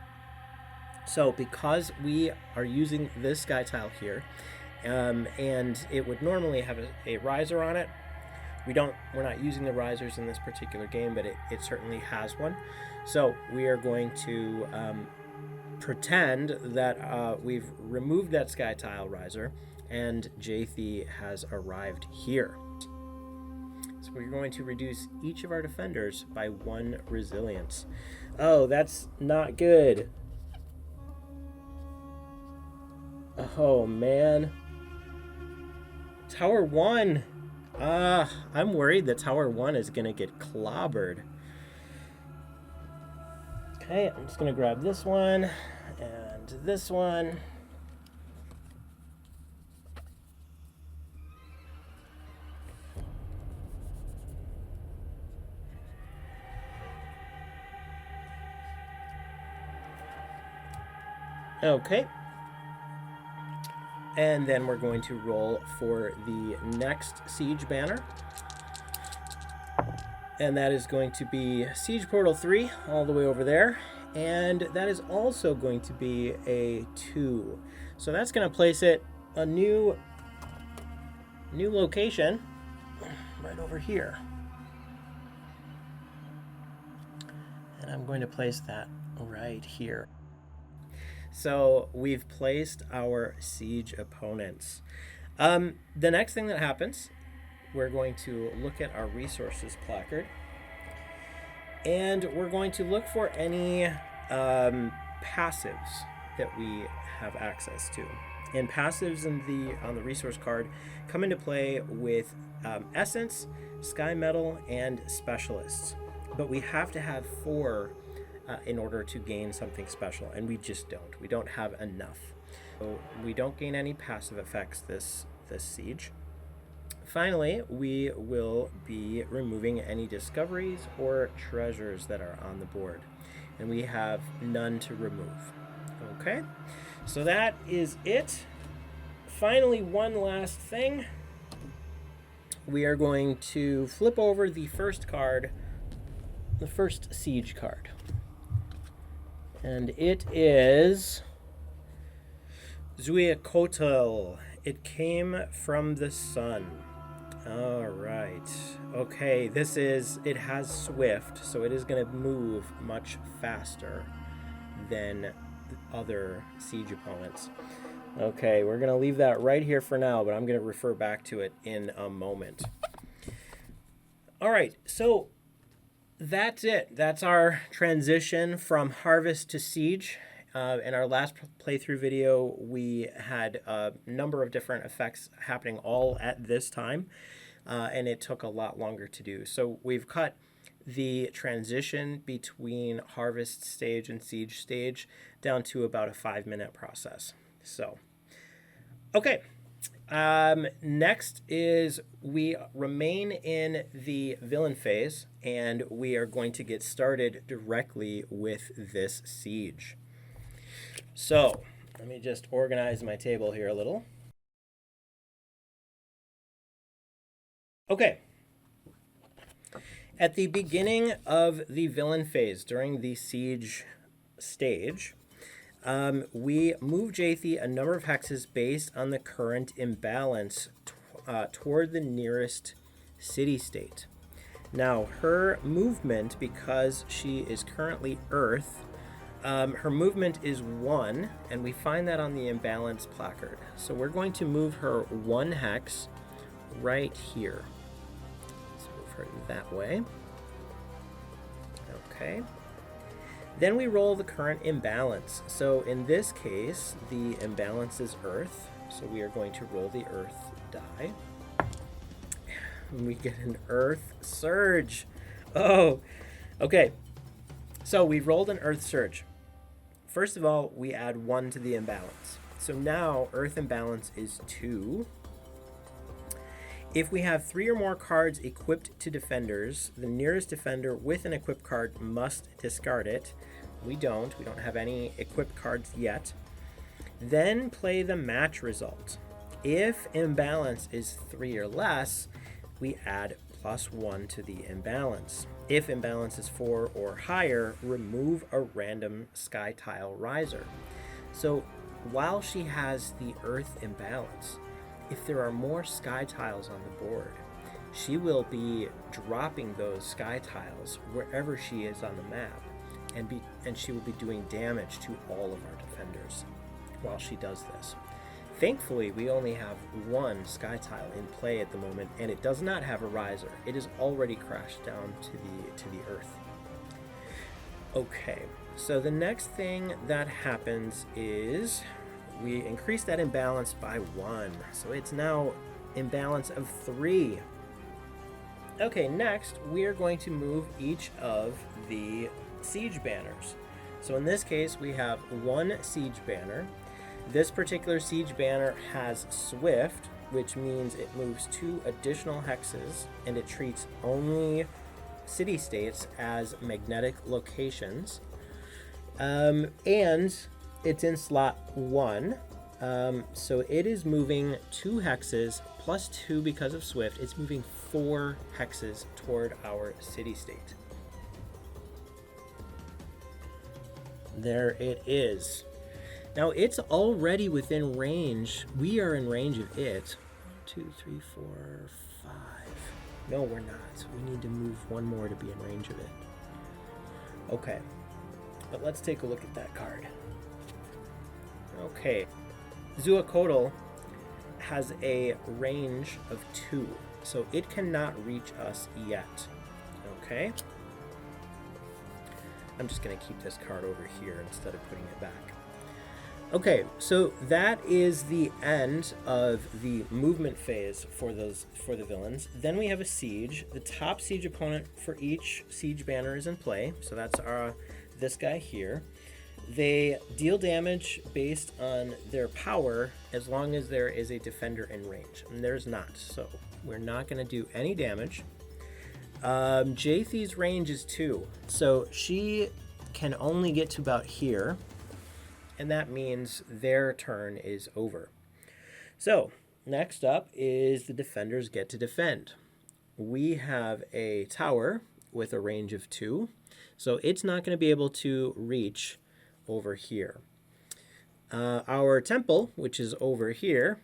So because we are using this sky tile here, and it would normally have a riser on it, we're not using the risers in this particular game, but it certainly has one. So we are going to pretend that we've removed that sky tile riser and Jaethi has arrived here. So we're going to reduce each of our defenders by 1 resilience. Oh, that's not good. Oh man. Tower 1. I'm worried that Tower 1 is gonna get clobbered. Okay, I'm just gonna grab this one and this one. Okay. And then we're going to roll for the next siege banner. And that is going to be Siege Portal 3 all the way over there. And that is also going to be a 2. So that's going to place it a new location right over here. And I'm going to place that right here. So we've placed our siege opponents. The next thing that happens, we're going to look at our resources placard. And we're going to look for any passives that we have access to. And passives on the resource card come into play with Essence, Sky Metal, and Specialists. But we have to have 4 in order to gain something special, and we just don't. We don't have enough. So we don't gain any passive effects this siege. Finally, we will be removing any discoveries or treasures that are on the board, and we have none to remove. Okay, so that is it. Finally, one last thing. We are going to flip over the first card, the first siege card. And it is Zuiacotl. It came from the sun. All right. Okay, it has Swift, so it is going to move much faster than other siege opponents. Okay, we're going to leave that right here for now, but I'm going to refer back to it in a moment. All right, so that's it. That's our transition from Harvest to Siege. In our last playthrough video, we had a number of different effects happening all at this time, and it took a lot longer to do. So we've cut the transition between Harvest stage and Siege stage down to about a 5-minute process. So, okay. Next is we remain in the villain phase, and we are going to get started directly with this siege. So let me just organize my table here a little. Okay. At the beginning of the villain phase, during the siege stage, we move Jaethi a number of hexes based on the current imbalance toward the nearest city-state. Now, her movement, because she is currently Earth, her movement is 1, and we find that on the imbalance placard. So we're going to move her 1 hex right here. Let's move her that way. Okay. Then we roll the current imbalance. So in this case, the imbalance is Earth. So we are going to roll the Earth die. And we get an Earth Surge. Oh, okay. So we've rolled an Earth Surge. First of all, we add 1 to the imbalance. So now Earth imbalance is 2. If we have 3 or more cards equipped to defenders, the nearest defender with an equipped card must discard it. We don't have any equipped cards yet. Then play the match result. If imbalance is 3 or less, we add +1 to the imbalance. If imbalance is 4 or higher, remove a random sky tile riser. So while she has the Earth imbalance, if there are more sky tiles on the board, she will be dropping those sky tiles wherever she is on the map. And and she will be doing damage to all of our defenders while she does this. Thankfully, we only have one sky tile in play at the moment, and it does not have a riser. It is already crashed down to the earth. Okay, so the next thing that happens is we increase that imbalance by 1. So it's now imbalance of 3. Okay, next we are going to move each of the siege banners. So in this case, we have 1 siege banner. This particular siege banner has Swift, which means it moves 2 additional hexes, and it treats only city-states as magnetic locations. And it's in slot 1. So it is moving 2 hexes plus 2 because of Swift. It's moving 4 hexes toward our city-state. There it is. Now it's already within range. We are in range of it. 1, 2, 3, 4, 5. No, we're not. We need to move 1 more to be in range of it. Okay, but let's take a look at that card. Okay, Zuakotl has a range of 2, so it cannot reach us yet. Okay, I'm just going to keep this card over here instead of putting it back. Okay, so that is the end of the movement phase for the villains. Then we have a siege. The top siege opponent for each siege banner is in play. So that's this guy here. They deal damage based on their power as long as there is a defender in range. And there's not, so we're not going to do any damage. Jaethi's range is 2, so she can only get to about here. And that means their turn is over. So next up is the defenders get to defend. We have a tower with a range of 2, so it's not going to be able to reach over here. Our temple, which is over here,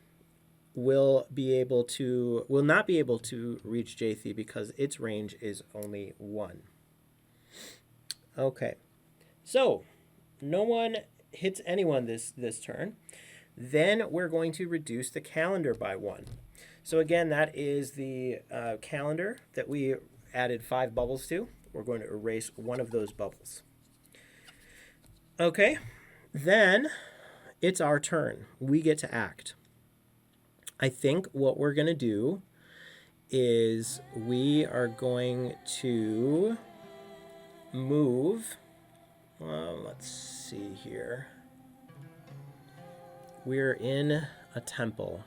will not be able to reach Jaethi because its range is only 1. Okay, so no one hits anyone this turn. Then we're going to reduce the calendar by 1. So again, that is the calendar that we added 5 bubbles to. We're going to erase 1 of those bubbles. Okay, then it's our turn. We get to act. I think what we're going to do is we are going to move. Let's see here. We're in a temple.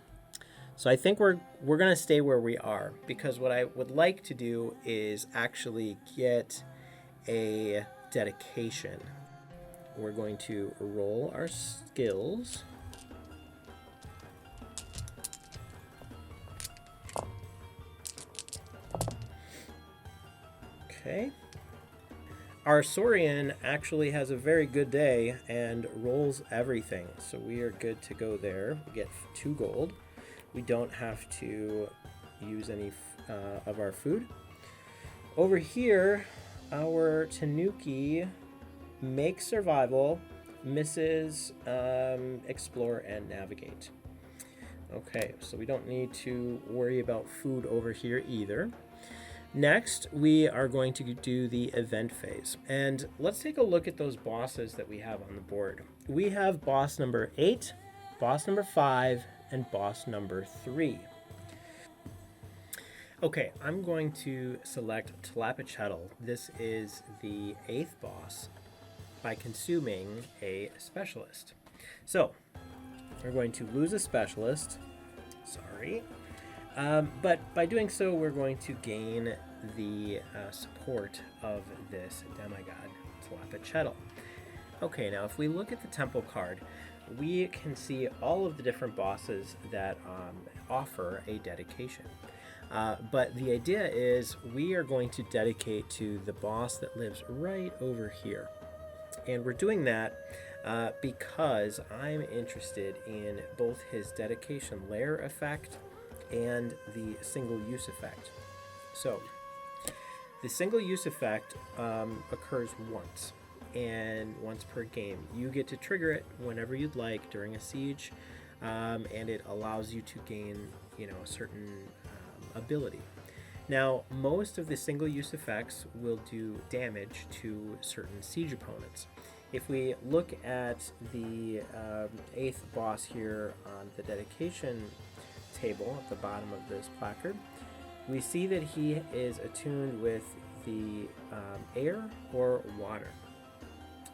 So I think we're going to stay where we are, because what I would like to do is actually get a dedication. We're going to roll our skills. Okay. Our Saurian actually has a very good day and rolls everything, so we are good to go there. We get 2 gold. We don't have to use any of our food. Over here, our Tanuki makes survival, misses explore and navigate. Okay, so we don't need to worry about food over here either. Next, we are going to do the event phase. And let's take a look at those bosses that we have on the board. We have boss number 8, boss number 5, and boss number 3. Okay, I'm going to select Tlapichetl. This is the 8th boss by consuming a specialist. So, we're going to lose a specialist. Sorry. But by doing so, we're going to gain the support of this demigod, Tlapichetl. Okay, now if we look at the temple card, we can see all of the different bosses that offer a dedication. But the idea is we are going to dedicate to the boss that lives right over here. And we're doing that because I'm interested in both his dedication layer effect and the single use effect. So the single use effect occurs once. and once per game. You get to trigger it whenever you'd like during a siege, and it allows you to gain, a certain ability. Now, most of the single-use effects will do damage to certain siege opponents. If we look at the 8th boss here on the dedication table at the bottom of this placard, we see that he is attuned with the air or water.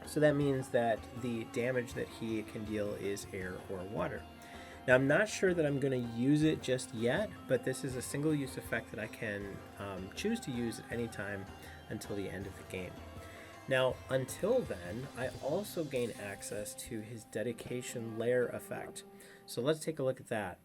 So that means that the damage that he can deal is air or water. Now, I'm not sure that I'm going to use it just yet, but this is a single-use effect that I can choose to use at any time until the end of the game. Now, until then, I also gain access to his dedication lair effect. So let's take a look at that.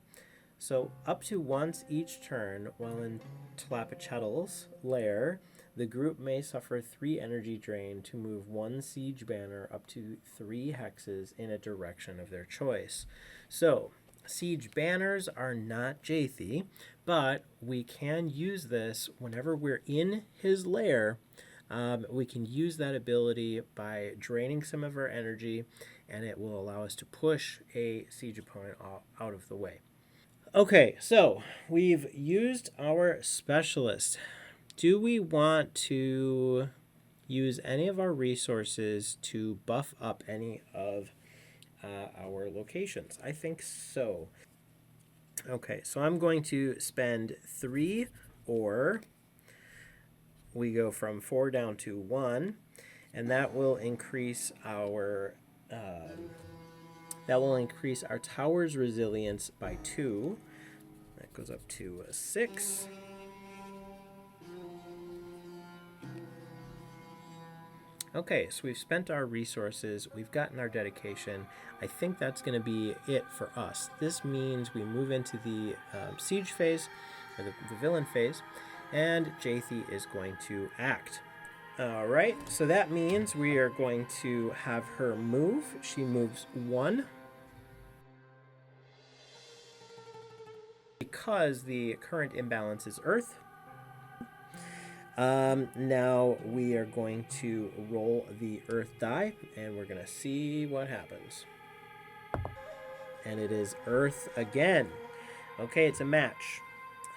So up to once each turn while in Tlapichettl's lair, the group may suffer 3 energy drain to move 1 siege banner up to 3 hexes in a direction of their choice. So siege banners are not Jaethi, but we can use this whenever we're in his lair. We can use that ability by draining some of our energy, and it will allow us to push a siege opponent out of the way. Okay, so we've used our specialist. Do we want to use any of our resources to buff up any of our locations? I think so. Okay, so I'm going to spend 3 ore. We go from 4 down to 1, and that will increase our tower's resilience by 2. That goes up to 6. Okay, so we've spent our resources, we've gotten our dedication. I think that's going to be it for us. This means we move into the siege phase, or the villain phase, and Jaethi is going to act. All right, so that means we are going to have her move. She moves 1. Because the current imbalance is Earth, now we are going to roll the Earth die, and we're going to see what happens. And it is Earth again. Okay, it's a match.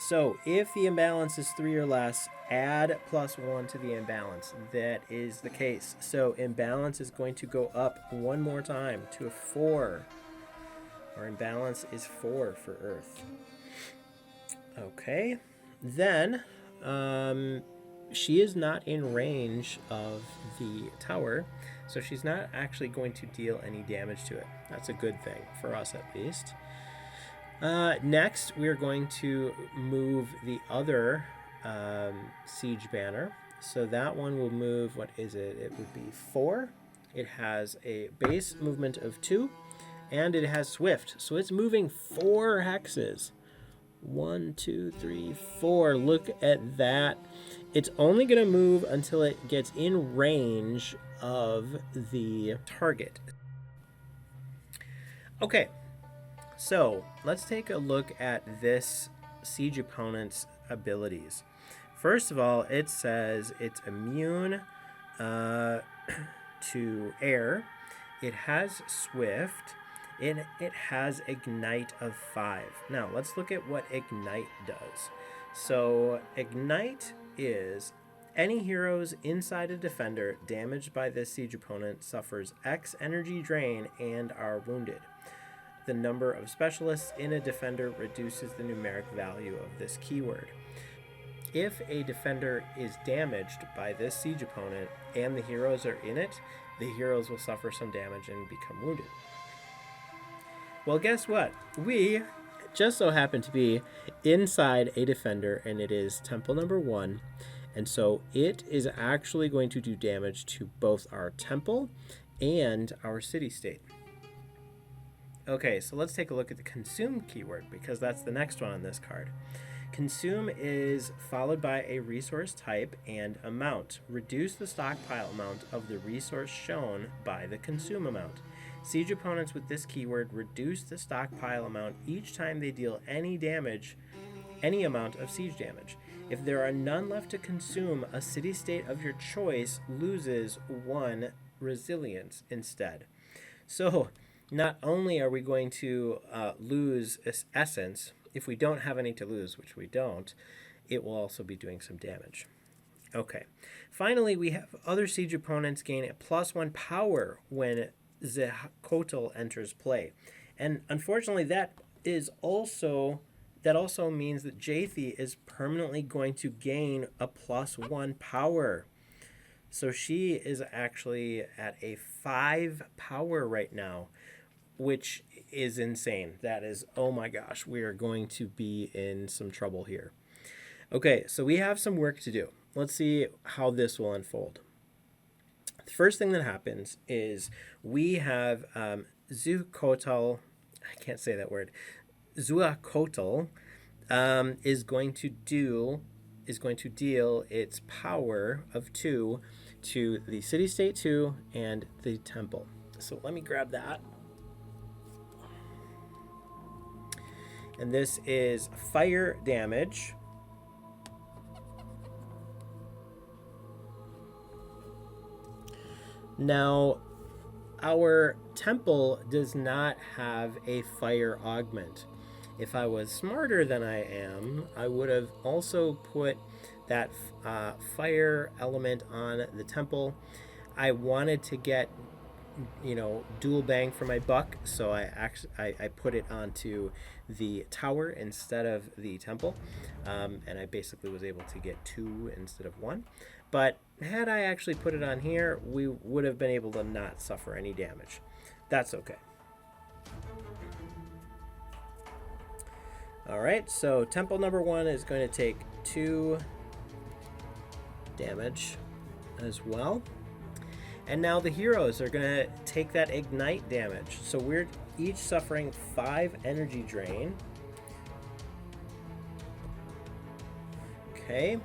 So if the imbalance is 3 or less, add +1 to the imbalance. That is the case. So imbalance is going to go up 1 more time to a 4. Our imbalance is 4 for Earth. Okay, then she is not in range of the tower, so she's not actually going to deal any damage to it. That's a good thing, for us at least. Next, we're going to move the other siege banner. So that one will move, what is it? It would be 4. It has a base movement of 2, and it has swift. So it's moving 4 hexes. 1, 2, 3, 4. Look at that. It's only going to move until it gets in range of the target. Okay, so let's take a look at this siege opponent's abilities. First of all, it says it's immune to air. It has swift. It has Ignite of 5. Now, let's look at what Ignite does. So, Ignite is any heroes inside a defender damaged by this siege opponent suffers X energy drain and are wounded. The number of specialists in a defender reduces the numeric value of this keyword. If a defender is damaged by this siege opponent and the heroes are in it, the heroes will suffer some damage and become wounded. Well, guess what? We just so happen to be inside a defender, and it is temple number 1. And so it is actually going to do damage to both our temple and our city-state. Okay, so let's take a look at the consume keyword, because that's the next one on this card. Consume is followed by a resource type and amount. Reduce the stockpile amount of the resource shown by the consume amount. Siege opponents with this keyword reduce the stockpile amount each time they deal any damage, any amount of siege damage. If there are none left to consume, a city-state of your choice loses 1 resilience instead. So not only are we going to lose essence, if we don't have any to lose, which we don't, it will also be doing some damage. Okay. Finally, we have other siege opponents gain a +1 power when Zehkotl enters play. And unfortunately, that also means that Jaethi is permanently going to gain a +1 power. So she is actually at a 5 power right now, which is insane. That is, oh my gosh, we are going to be in some trouble here. Okay, so we have some work to do. Let's see how this will unfold. The first thing that happens is we have Zehkotl, I can't say that word, Zehkotl is going to deal its power of 2 to the city-state 2 and the temple. So let me grab that. And this is fire damage. Now, our temple does not have a fire augment. If I was smarter than I am, I would have also put that fire element on the temple. I wanted to get, dual bang for my buck, so I put it onto the tower instead of the temple, and I basically was able to get 2 instead of 1. But had I actually put it on here, we would have been able to not suffer any damage. That's okay. All right, so temple number 1 is going to take 2 damage as well. And now the heroes are going to take that ignite damage. So we're each suffering 5 energy drain. Okay.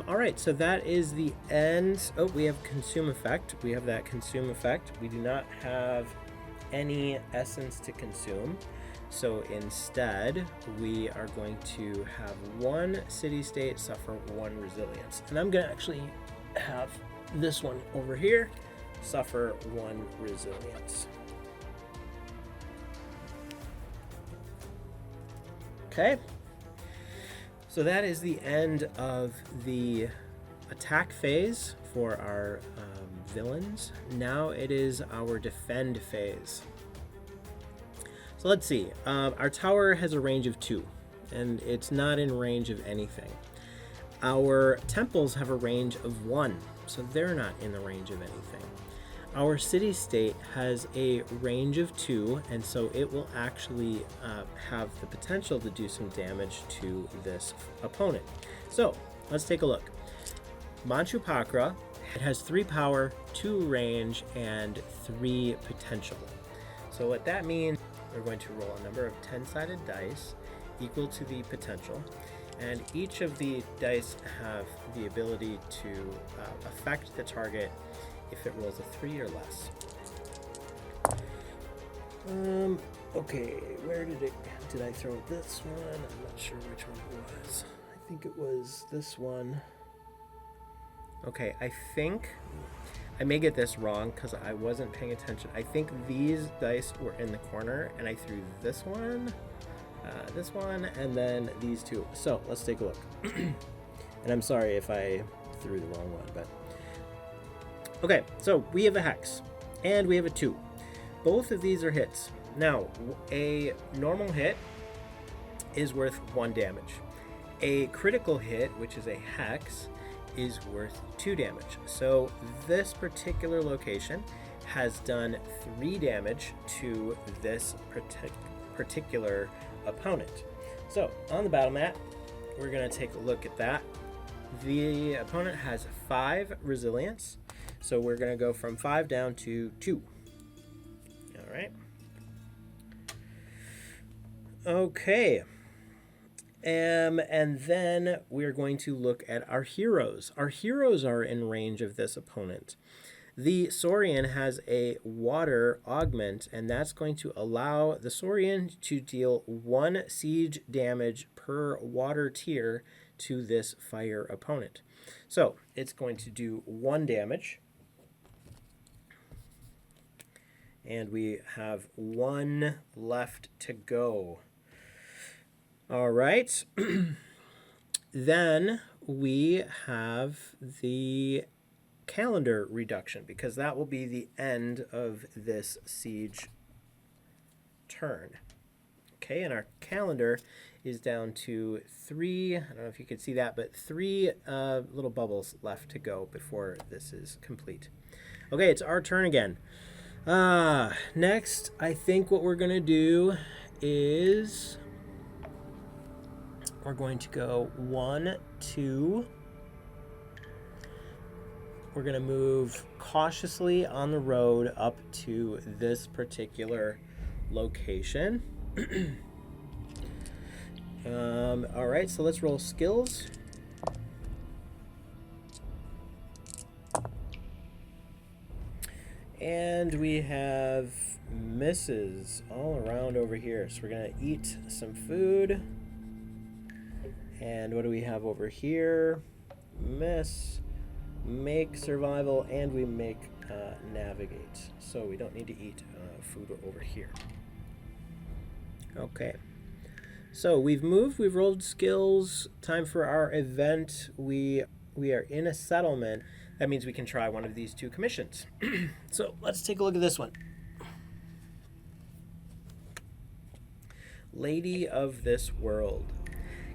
All right, so that is the end. Oh, we have consume effect. We have that consume effect. We do not have any essence to consume. So instead, we are going to have 1 city-state suffer 1 resilience. And I'm going to actually have this one over here suffer 1 resilience. Okay. So that is the end of the attack phase for our villains. Now it is our defend phase. So let's see. Our tower has a range of 2, and it's not in range of anything. Our temples have a range of 1, so they're not in the range of anything. Our city-state has a range of 2, and so it will actually have the potential to do some damage to this opponent. So let's take a look. Manchupakra, it has 3 power, 2 range, and 3 potential. So what that means, we're going to roll a number of 10-sided dice equal to the potential, and each of the dice have the ability to affect the target if it rolls a 3 or less. Okay, where did I throw this one? I'm not sure which one it was. I think it was this one. Okay, I think I may get this wrong because I wasn't paying attention. I think these dice were in the corner, and I threw this one, and then these 2. So let's take a look. And I'm sorry if I threw the wrong one, but okay. So we have a hex, and we have a 2. Both of these are hits. Now, a normal hit is worth 1 damage. A critical hit, which is a hex, is worth 2 damage. So this particular location has done 3 damage to this particular opponent. So on the battle mat, we're going to take a look at that. The opponent has 5 resilience, so we're going to go from 5 down to 2. All right. Okay. And then we're going to look at our heroes. Our heroes are in range of this opponent. The Saurian has a water augment, and that's going to allow the Saurian to deal 1 siege damage per water tier to this fire opponent. So it's going to do 1 damage. And we have 1 left to go. All right. Then we have the calendar reduction, because that will be the end of this siege turn. Okay, and our calendar is down to 3, I don't know if you can see that, but 3 little bubbles left to go before this is complete. Okay, it's our turn again. Next, I think what we're going to do is we're going to go 1, 2. We're going to move cautiously on the road up to this particular location. All right, so let's roll skills. And we have misses all around over here. So we're going to eat some food. And what do we have over here? Miss, make survival, and we make navigate. So we don't need to eat food over here. Okay. So we've moved, we've rolled skills. Time for our event. We are in a settlement. That means we can try one of these 2 commissions. So let's take a look at this one. Lady of this world.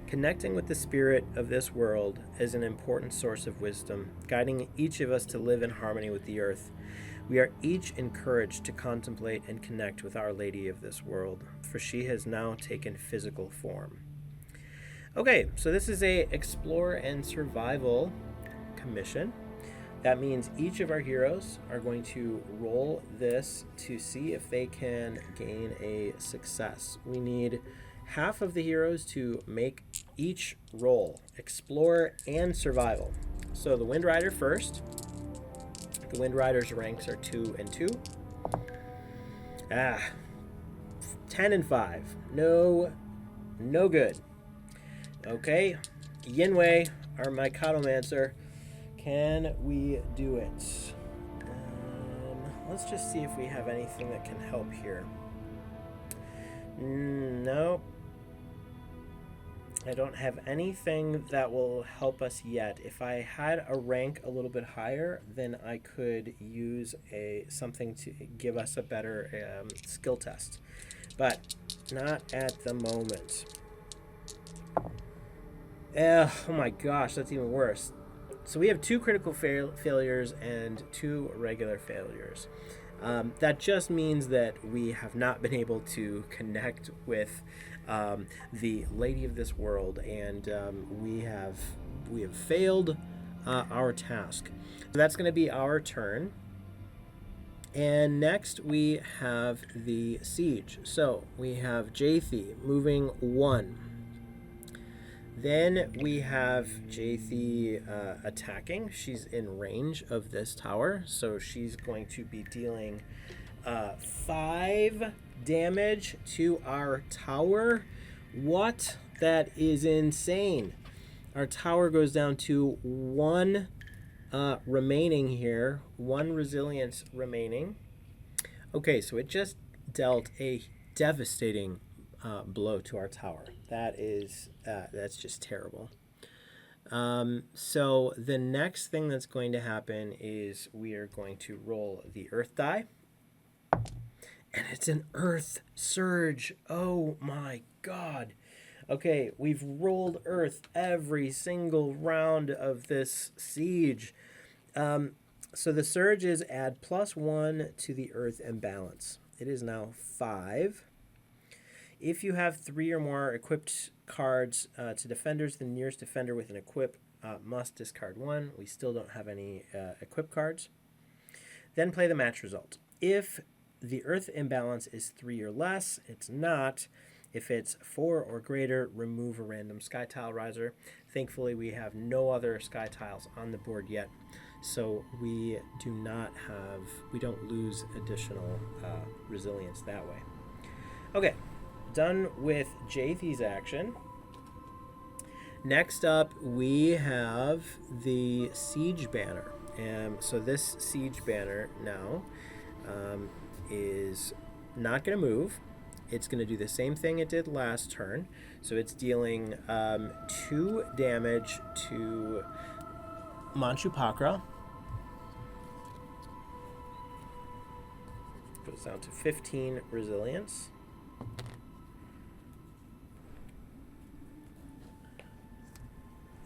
Connecting with the spirit of this world is an important source of wisdom, guiding each of us to live in harmony with the earth. We are each encouraged to contemplate and connect with Our Lady of this world, for she has now taken physical form. Okay, so this is a explore and survival commission. That means each of our heroes are going to roll this to see if they can gain a success. We need half of the heroes to make each roll, explore and survival. So the Wind Rider first. The Wind Rider's ranks are 2 and 2. 10 and 5. No good. Okay, Yinwei, our Mycotomancer. Can we do it? Let's just see if we have anything that can help here. No. I don't have anything that will help us yet. If I had a rank a little bit higher, then I could use something to give us a better skill test. But not at the moment. Oh my gosh, that's even worse. So we have 2 critical failures and 2 regular failures. That just means that we have not been able to connect with the Lady of this world, and we have failed our task. So that's going to be our turn. And next we have the siege. So we have Jaethi moving 1. Then we have Jaethi attacking. She's in range of this tower, so she's going to be dealing 5 damage to our tower. What? That is insane. Our tower goes down to 1 remaining here. 1 resilience remaining. Okay, so it just dealt a devastating blow to our tower. That's just terrible. So the next thing that's going to happen is we are going to roll the earth die. And it's an earth surge. Oh my god. Okay, we've rolled earth every single round of this siege. So the surge is add +1 to the earth imbalance. It is now 5. If you have 3 or more equipped cards to defenders, the nearest defender with an equip must discard 1. We still don't have any equip cards. Then play the match result. If the earth imbalance is 3 or less, it's not. If it's 4 or greater, remove a random sky tile riser. Thankfully, we have no other sky tiles on the board yet, so we don't lose additional resilience that way. Okay. Done with Jaethi's action. Next up, we have the siege banner. And so this siege banner now is not going to move. It's going to do the same thing it did last turn. So it's dealing 2 damage to Manchupakra. Goes down to 15 resilience.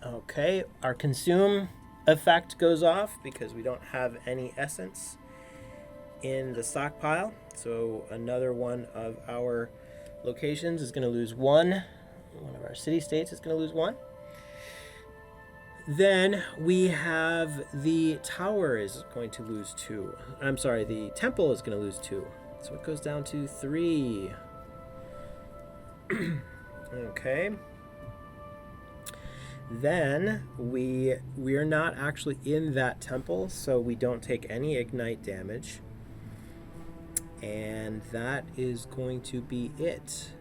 Okay, our consume effect goes off because we don't have any essence in the stockpile. So another one of our locations is going to lose 1. One of our city-states is going to lose 1. Then we have the tower is going to lose 2. I'm sorry, the temple is going to lose 2. So it goes down to 3. Okay. Then we're not actually in that temple, so we don't take any ignite damage. And that is going to be it.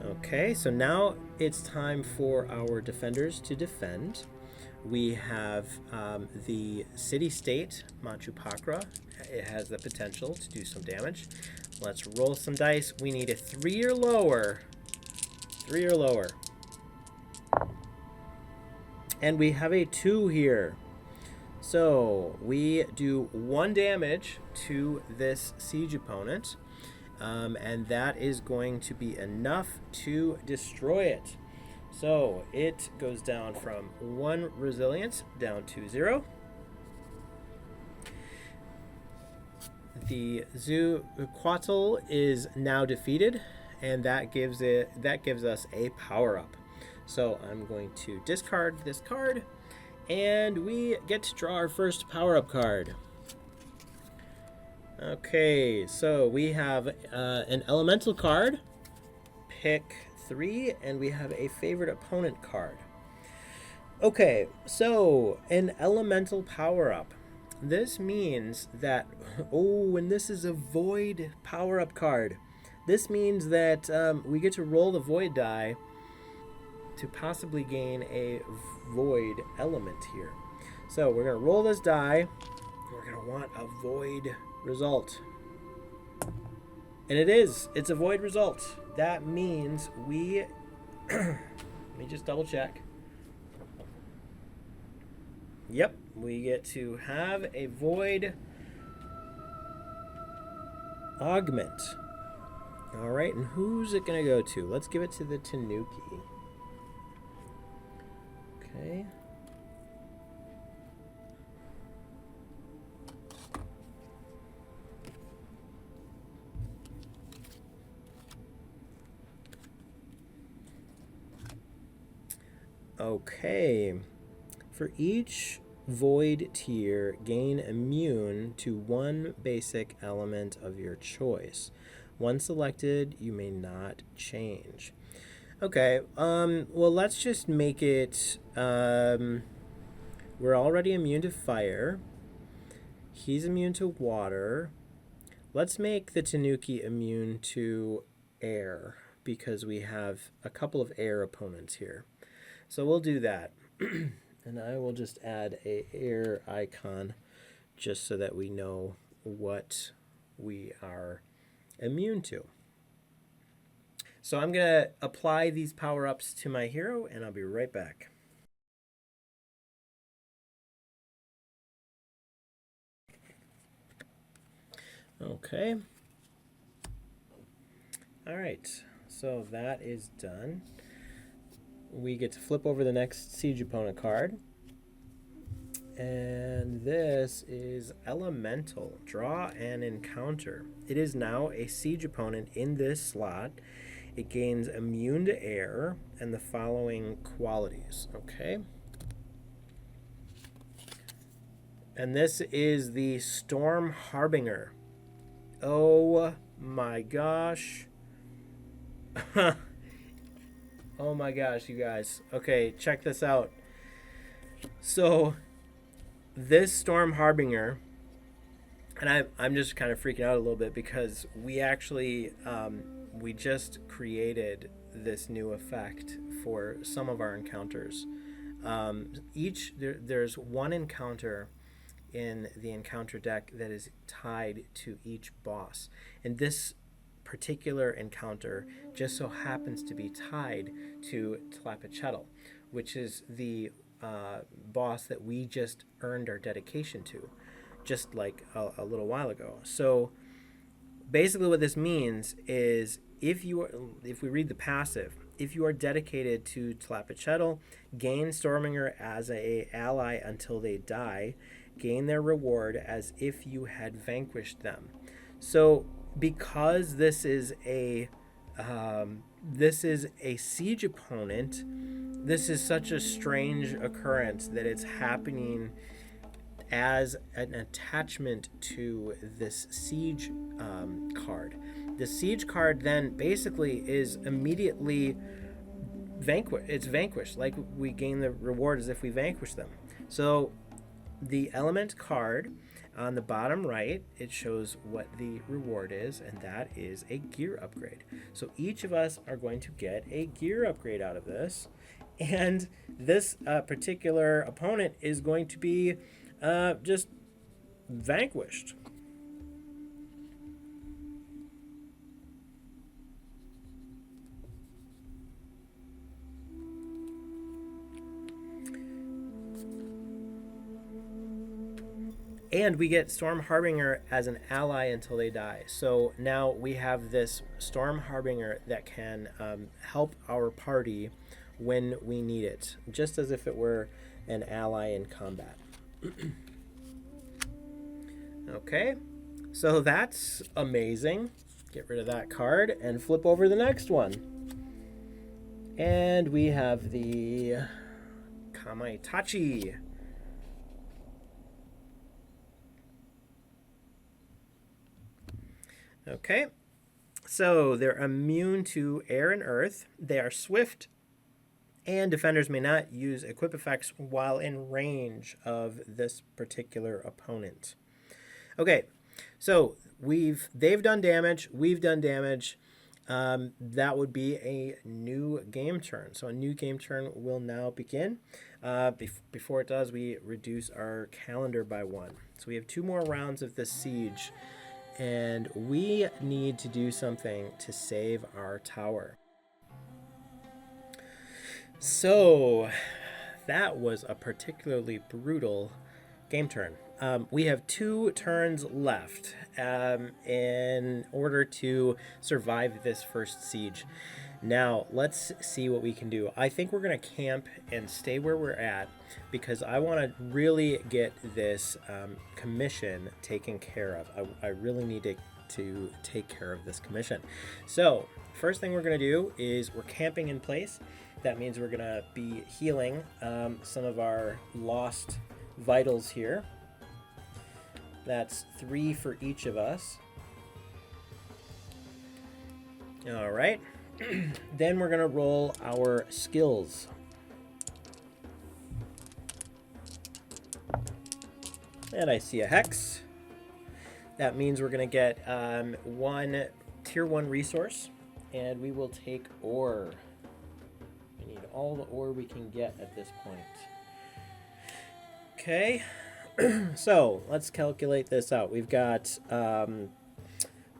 Okay, so now it's time for our defenders to defend. We have the city-state, Manchupakra. It has the potential to do some damage. Let's roll some dice. We need a 3 or lower. 3 or lower. And we have a 2 here. So we do 1 damage to this siege opponent. And that is going to be enough to destroy it. So it goes down from 1 resilience down to 0. The Zuquatl is now defeated, and that gives us a power-up. So I'm going to discard this card, and we get to draw our first power-up card. Okay, so we have an elemental card. Pick 3, and we have a favorite opponent card. Okay, so an elemental power-up. This means that, and this is a void power-up card. This means that we get to roll the void die to possibly gain a void element here. So we're going to roll this die. We're going to want a void result. And it's a void result. That means we, let me just double check. Yep, we get to have a void augment. All right, and who's it going to go to? Let's give it to the Tanuki. Okay. Okay. For each void tier, gain immune to 1 basic element of your choice. Once selected, you may not change. Okay, well, let's just make it, we're already immune to fire. He's immune to water. Let's make the Tanuki immune to air, because we have a couple of air opponents here. So we'll do that. And I will just add a air icon just so that we know what we are immune to. So I'm going to apply these power-ups to my hero, and I'll be right back. Okay. All right, so that is done. We get to flip over the next siege opponent card. And this is Elemental. Draw an encounter. It is now a siege opponent in this slot. It gains immune to air and the following qualities. Okay. And this is the Storm Harbinger. Oh my gosh. Oh my gosh, you guys. Okay, check this out. So this Storm Harbinger, and I'm just kind of freaking out a little bit because we actually we just created this new effect for some of our encounters. There's one encounter in the encounter deck that is tied to each boss, and this particular encounter just so happens to be tied to Tlapicetl, which is the boss that we just earned our dedication to, just like a little while ago. So basically what this means is if we read the passive, if you are dedicated to Tlapicetl, gain Storminger as an ally until they die, gain their reward as if you had vanquished them. So because this is a siege opponent, this is such a strange occurrence that it's happening as an attachment to this siege card. The siege card then basically is immediately vanquished. It's vanquished, like we gain the reward as if we vanquish them. So the element card on the bottom right, it shows what the reward is, and that is a gear upgrade. So each of us are going to get a gear upgrade out of this, and this particular opponent is going to be just vanquished. And we get Storm Harbinger as an ally until they die. So now we have this Storm Harbinger that can help our party when we need it, just as if it were an ally in combat. Okay, so that's amazing. Get rid of that card and flip over the next one. And we have the Kamaitachi. Okay, so they're immune to air and earth. They are swift, and defenders may not use equip effects while in range of this particular opponent. Okay, so they've done damage, we've done damage. That would be a new game turn. So a new game turn will now begin. Before it does, we reduce our calendar by 1. So we have 2 more rounds of this siege, and we need to do something to save our tower. So that was a particularly brutal game turn. We have 2 turns left in order to survive this first siege. Now, let's see what we can do. I think we're going to camp and stay where we're at because I want to really get this commission taken care of. I really need to take care of this commission. So, first thing we're going to do is we're camping in place. That means we're going to be healing some of our lost vitals here. That's 3 for each of us. All right. Then we're going to roll our skills. And I see a hex. That means we're going to get 1 tier 1 resource, and we will take ore. We need all the ore we can get at this point. Okay. So let's calculate this out. We've got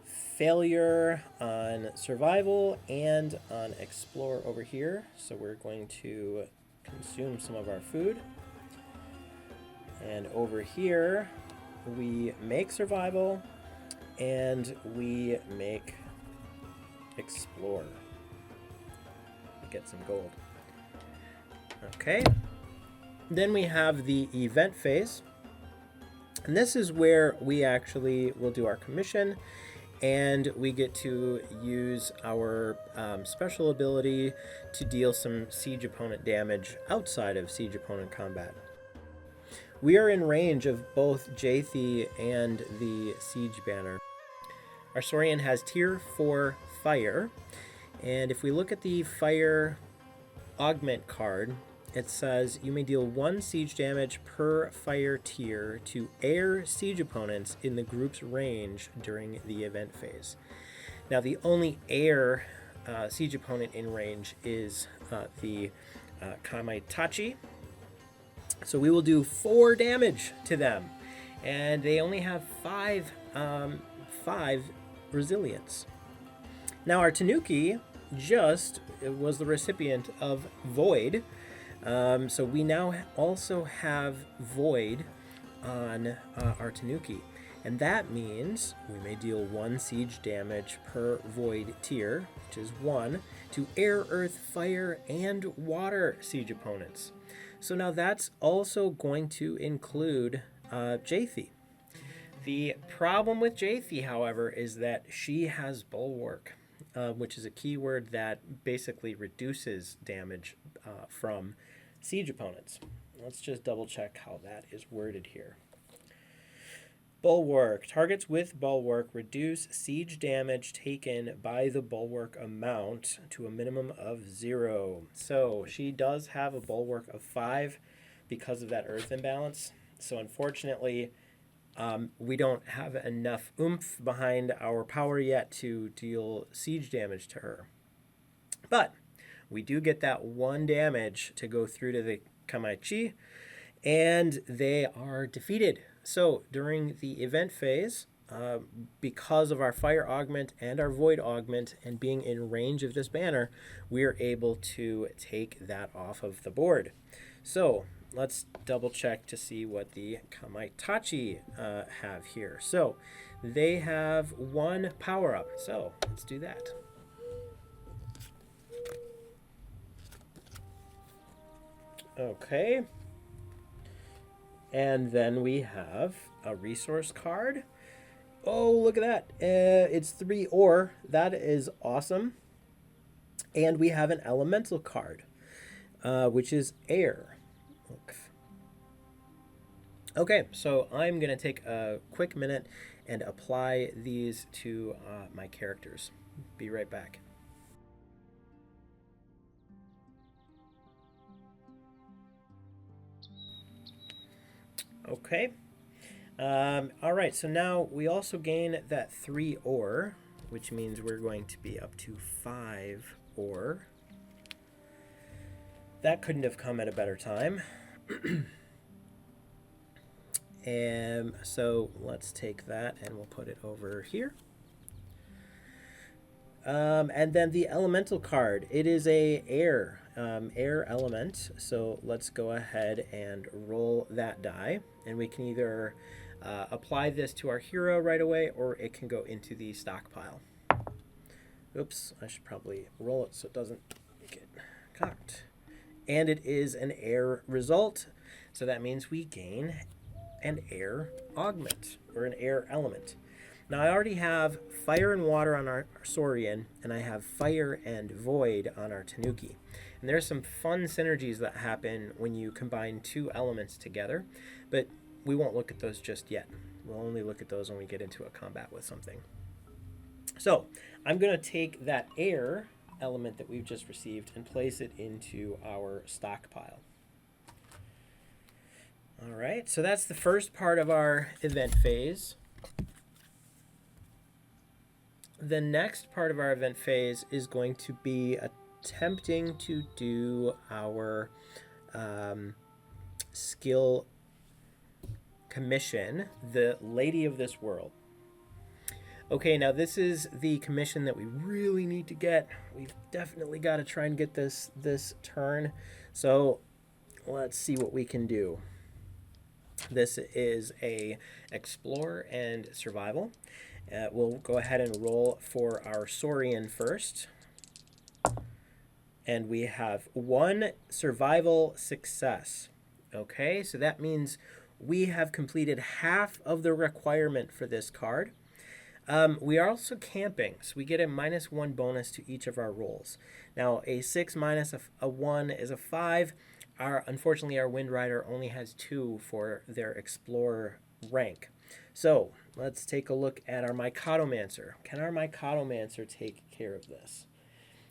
failure on survival and on explore over here. So we're going to consume some of our food. And over here, we make survival and we make explore. Get some gold. Okay. Then we have the event phase. And this is where we actually will do our commission, and we get to use our special ability to deal some siege opponent damage outside of siege opponent combat. We are in range of both Jaethi and the siege banner. Our Saurian has tier 4 fire, and if we look at the fire augment card, it says you may deal 1 siege damage per fire tier to air siege opponents in the group's range during the event phase. Now, the only air siege opponent in range is the Kamaitachi. So we will do 4 damage to them, and they only have 5 resilience. Now our Tanuki just was the recipient of Void, so we now also have Void on our Tanuki, and that means we may deal 1 siege damage per Void tier, which is 1, to air, earth, fire, and water siege opponents. So now that's also going to include Jaethi. The problem with Jaethi, however, is that she has Bulwark, which is a keyword that basically reduces damage from siege opponents. Let's just double check how that is worded here. Bulwark. Targets with Bulwark reduce siege damage taken by the Bulwark amount to a minimum of 0. So she does have a Bulwark of 5 because of that earth imbalance. So unfortunately, we don't have enough oomph behind our power yet to deal siege damage to her. But we do get that 1 damage to go through to the Kamaichi, and they are defeated. So during the event phase, because of our fire augment and our void augment and being in range of this banner, we're able to take that off of the board. So let's double check to see what the Kamaitachi have here. So they have 1 power up. So let's do that. Okay. And then we have a resource card. Oh, look at that. It's 3 ore. That is awesome. And we have an elemental card, which is air. Okay, so I'm going to take a quick minute and apply these to my characters. Be right back. Okay. All right, so now we also gain that 3 ore, which means we're going to be up to 5 ore. That couldn't have come at a better time. And so let's take that and we'll put it over here. And then the elemental card, it is a air element. So let's go ahead and roll that die, and we can either apply this to our hero right away, or it can go into the stockpile. Oops, I should probably roll it so it doesn't get cocked. And it is an air result, so that means we gain an air augment, or an air element. Now I already have fire and water on our Saurian, and I have fire and void on our Tanuki. And there's some fun synergies that happen when you combine 2 elements together, but we won't look at those just yet. We'll only look at those when we get into a combat with something. So I'm going to take that air element that we've just received and place it into our stockpile. All right, so that's the first part of our event phase. The next part of our event phase is going to be attempting to do our skill commission, the Lady of this World. Okay, now this is the commission that we really need to get. We've definitely got to try and get this turn. So let's see what we can do. This is a explore and survival. We'll go ahead and roll for our Saurian first. And we have 1 survival success. Okay, so that means we have completed half of the requirement for this card. We are also camping, so we get a -1 bonus to each of our rolls. Now, a 6 minus a 1 is a 5. Unfortunately, our Wind Rider only has 2 for their Explorer rank. So let's take a look at our Mycotomancer. Can our Mycotomancer take care of this?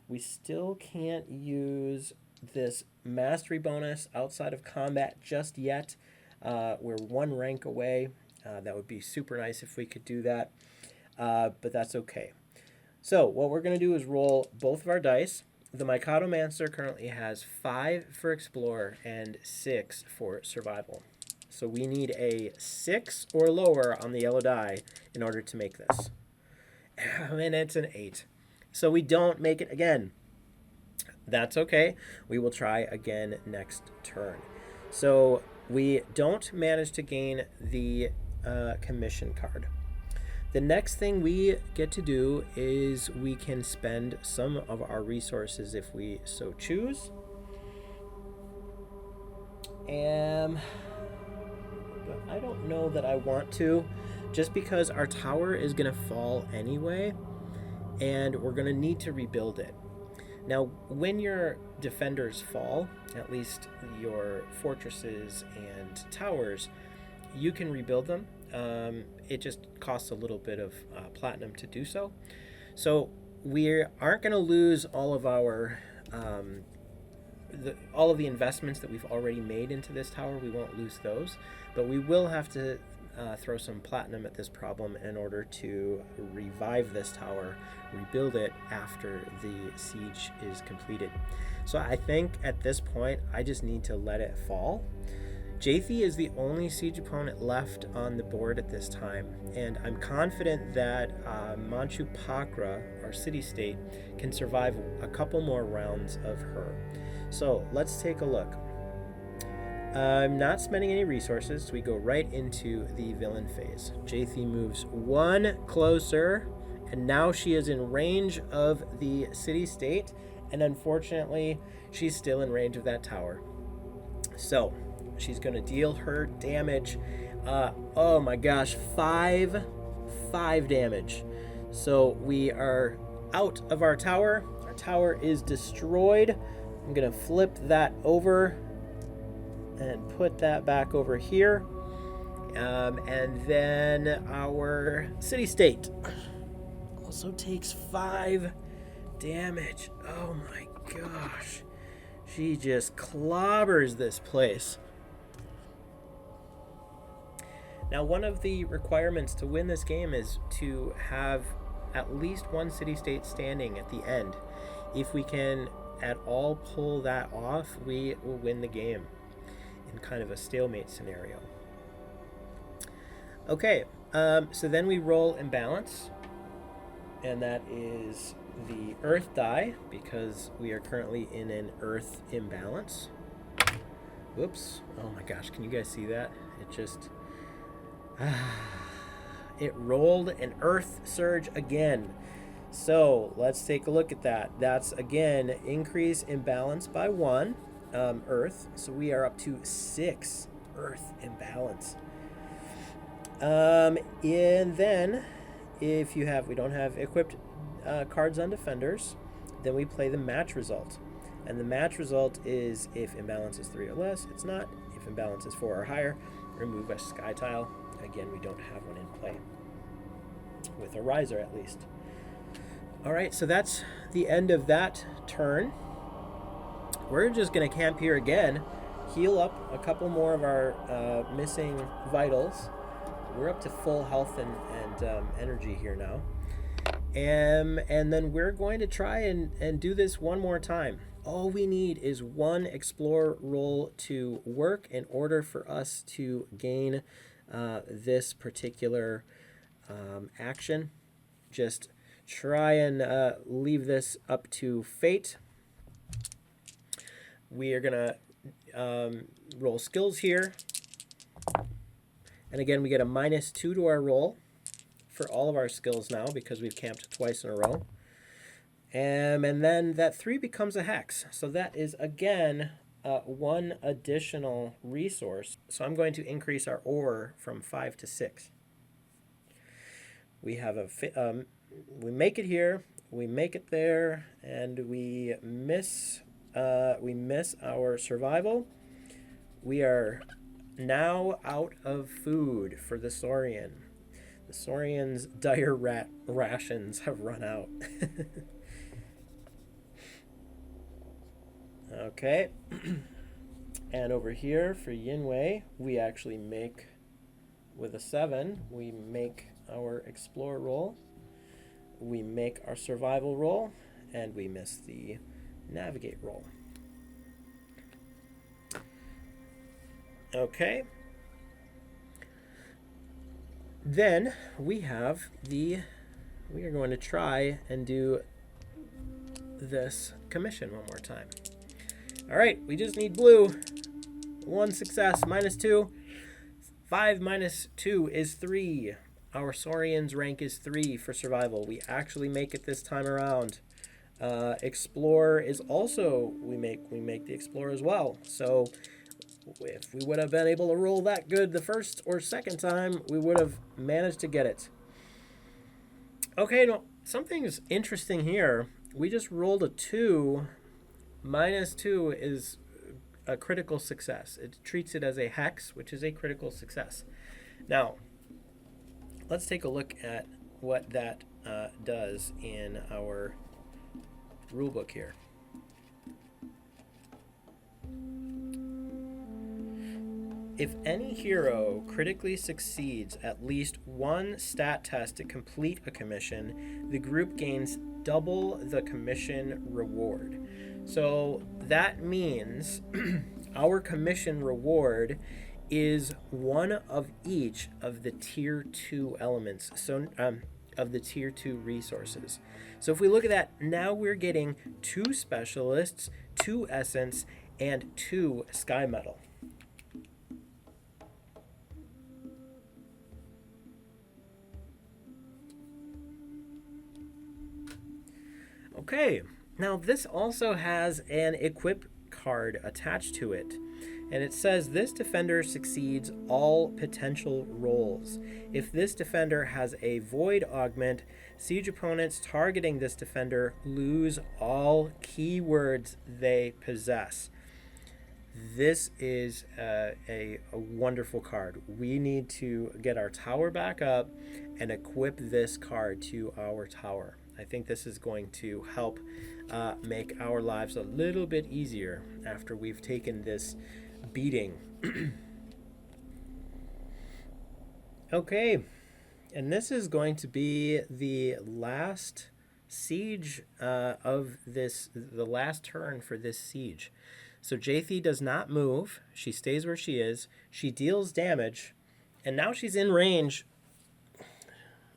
We still can't use this mastery bonus outside of combat just yet. We're 1 rank away. That would be super nice if we could do that, but that's okay. So what we're going to do is roll both of our dice. The Mycotomancer currently has 5 for Explore and 6 for Survival. So we need a 6 or lower on the yellow die in order to make this. And it's an 8. So we don't make it again. That's okay. We will try again next turn. So we don't manage to gain the commission card. The next thing we get to do is we can spend some of our resources if we so choose. But I don't know that I want to, just because our tower is going to fall anyway, and we're going to need to rebuild it. Now, when your defenders fall, at least your fortresses and towers, you can rebuild them. It just costs a little bit of platinum to do so. So we aren't going to lose all of our all of the investments that we've already made into this tower. We won't lose those, but we will have to throw some platinum at this problem in order to revive this tower, rebuild it after the siege is completed. So I think at this point I just need to let it fall. Jaethi is the only siege opponent left on the board at this time, and I'm confident that Manchu Pakra, our city-state, can survive a couple more rounds of her. So let's take a look. I'm not spending any resources, so we go right into the villain phase. Jaethi moves 1 closer, and now she is in range of the city-state, and unfortunately, she's still in range of that tower. So she's going to deal her damage. Oh my gosh, 5 damage. So we are out of our tower. Our tower is destroyed. I'm going to flip that over and put that back over here. And then our city-state also takes 5 damage. Oh my gosh. She just clobbers this place. Now, one of the requirements to win this game is to have at least one city-state standing at the end. If we can at all pull that off, we will win the game in kind of a stalemate scenario. Okay, so then we roll imbalance, and that is the earth die, because we are currently in an earth imbalance. Whoops. Oh my gosh, can you guys see that? It just... it rolled an earth surge again. So let's take a look at that. That's again increase imbalance by 1 earth. So we are up to 6 earth imbalance. And then if you have, we don't have equipped cards on defenders, then we play the match result. And the match result is if imbalance is 3 or less, it's not. If imbalance is 4 or higher, remove a sky tile. Again, we don't have one in play, with a riser at least. All right, so that's the end of that turn. We're just going to camp here again, heal up a couple more of our missing vitals. We're up to full health and energy here now. And then we're going to try and do this one more time. All we need is 1 explore roll to work in order for us to gain this particular action. Just try and leave this up to fate. We are going to roll skills here. And again, we get a -2 to our roll for all of our skills now because we've camped twice in a row. And then that 3 becomes a hex. So that is, again, 1 additional resource. So I'm going to increase our ore from 5 to 6. We have we make it here, we make it there, and we miss our survival. We are now out of food for the Saurian. The Saurian's dire rations have run out. Okay. And over here for Yinwei, we actually make, with a 7, we make our explore roll. we make our survival roll, and we miss the navigate roll. Okay. Then we are going to try and do this commission one more time. All right, we just need blue. 1 success, -2. 5 minus 2 is 3. Our Saurian's rank is 3 for survival. We actually make it this time around. Explore is also, we make the Explore as well. So if we would have been able to roll that good the first or second time, we would have managed to get it. Okay, no, something's interesting here. We just rolled a 2. -2 is a critical success. It treats it as a hex, which is a critical success. Now, let's take a look at what that does in our rulebook here. If any hero critically succeeds at least one stat test to complete a commission, the group gains double the commission reward. So that means our commission reward is one of each of the tier 2 elements, so of the tier 2 resources. So if we look at that, now we're getting 2 specialists, 2 essence, and 2 sky metal. Okay, now this also has an equip card attached to it, and it says this defender succeeds all potential rolls. If this defender has a void augment, siege opponents targeting this defender lose all keywords they possess. This is a wonderful card. We need to get our tower back up and equip this card to our tower. I think this is going to help make our lives a little bit easier after we've taken this beating. Okay, and this is going to be the last siege of this, the last turn for this siege. So Jaethi does not move. She stays where she is. She deals damage, and now she's in range.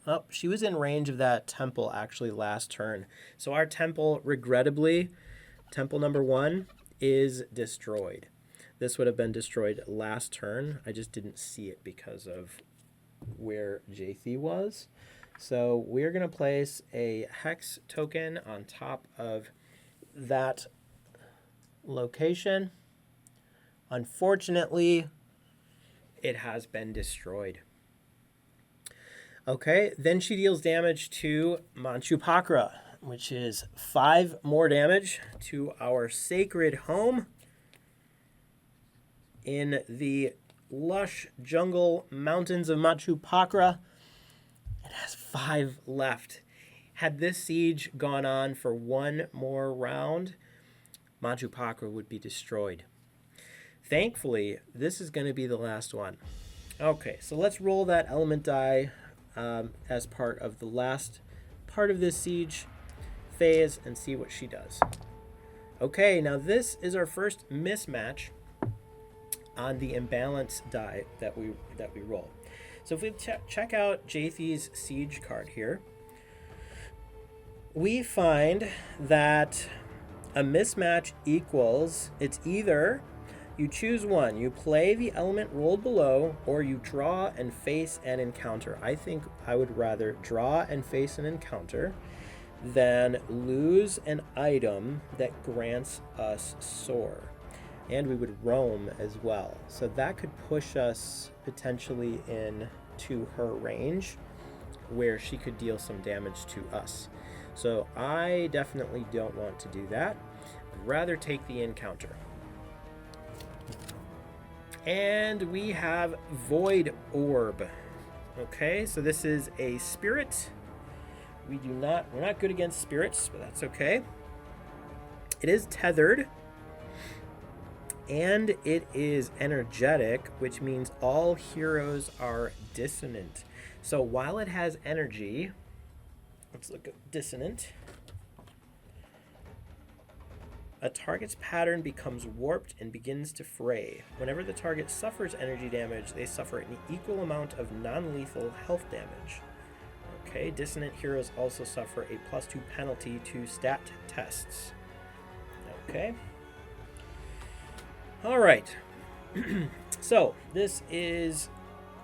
Oh, she was in range of that temple actually last turn. So our temple, regrettably, temple number 1 is destroyed. This would have been destroyed last turn. I just didn't see it because of where Jaethi was. So we're going to place a hex token on top of that location. Unfortunately, it has been destroyed. Okay, then she deals damage to Manchupakra, which is 5 more damage to our sacred home in the lush jungle mountains of Manchupakra. It has 5 left. Had this siege gone on for 1 more round, Manchupakra would be destroyed. Thankfully, this is going to be the last one. Okay, so let's roll that element die as part of the last part of this siege phase and see what she does. Okay, now this is our first mismatch on the imbalance die that we roll. So if we check out Jaethi's siege card here, we find that a mismatch equals, it's either you choose one, you play the element rolled below, or you draw and face an encounter. I think I would rather draw and face an encounter than lose an item that grants us soar. And we would roam as well. So that could push us potentially into her range where she could deal some damage to us. So I definitely don't want to do that. I'd rather take the encounter. And we have Void Orb. Okay, so this is a spirit. We're not good against spirits, but that's okay. It is tethered. And it is energetic, which means all heroes are dissonant. So while it has energy, Let's look at dissonant. A target's pattern becomes warped and begins to fray. Whenever the target suffers energy damage, they suffer an equal amount of non-lethal health damage. Okay, dissonant heroes also suffer a +2 penalty to stat tests. Okay. All right. So this is,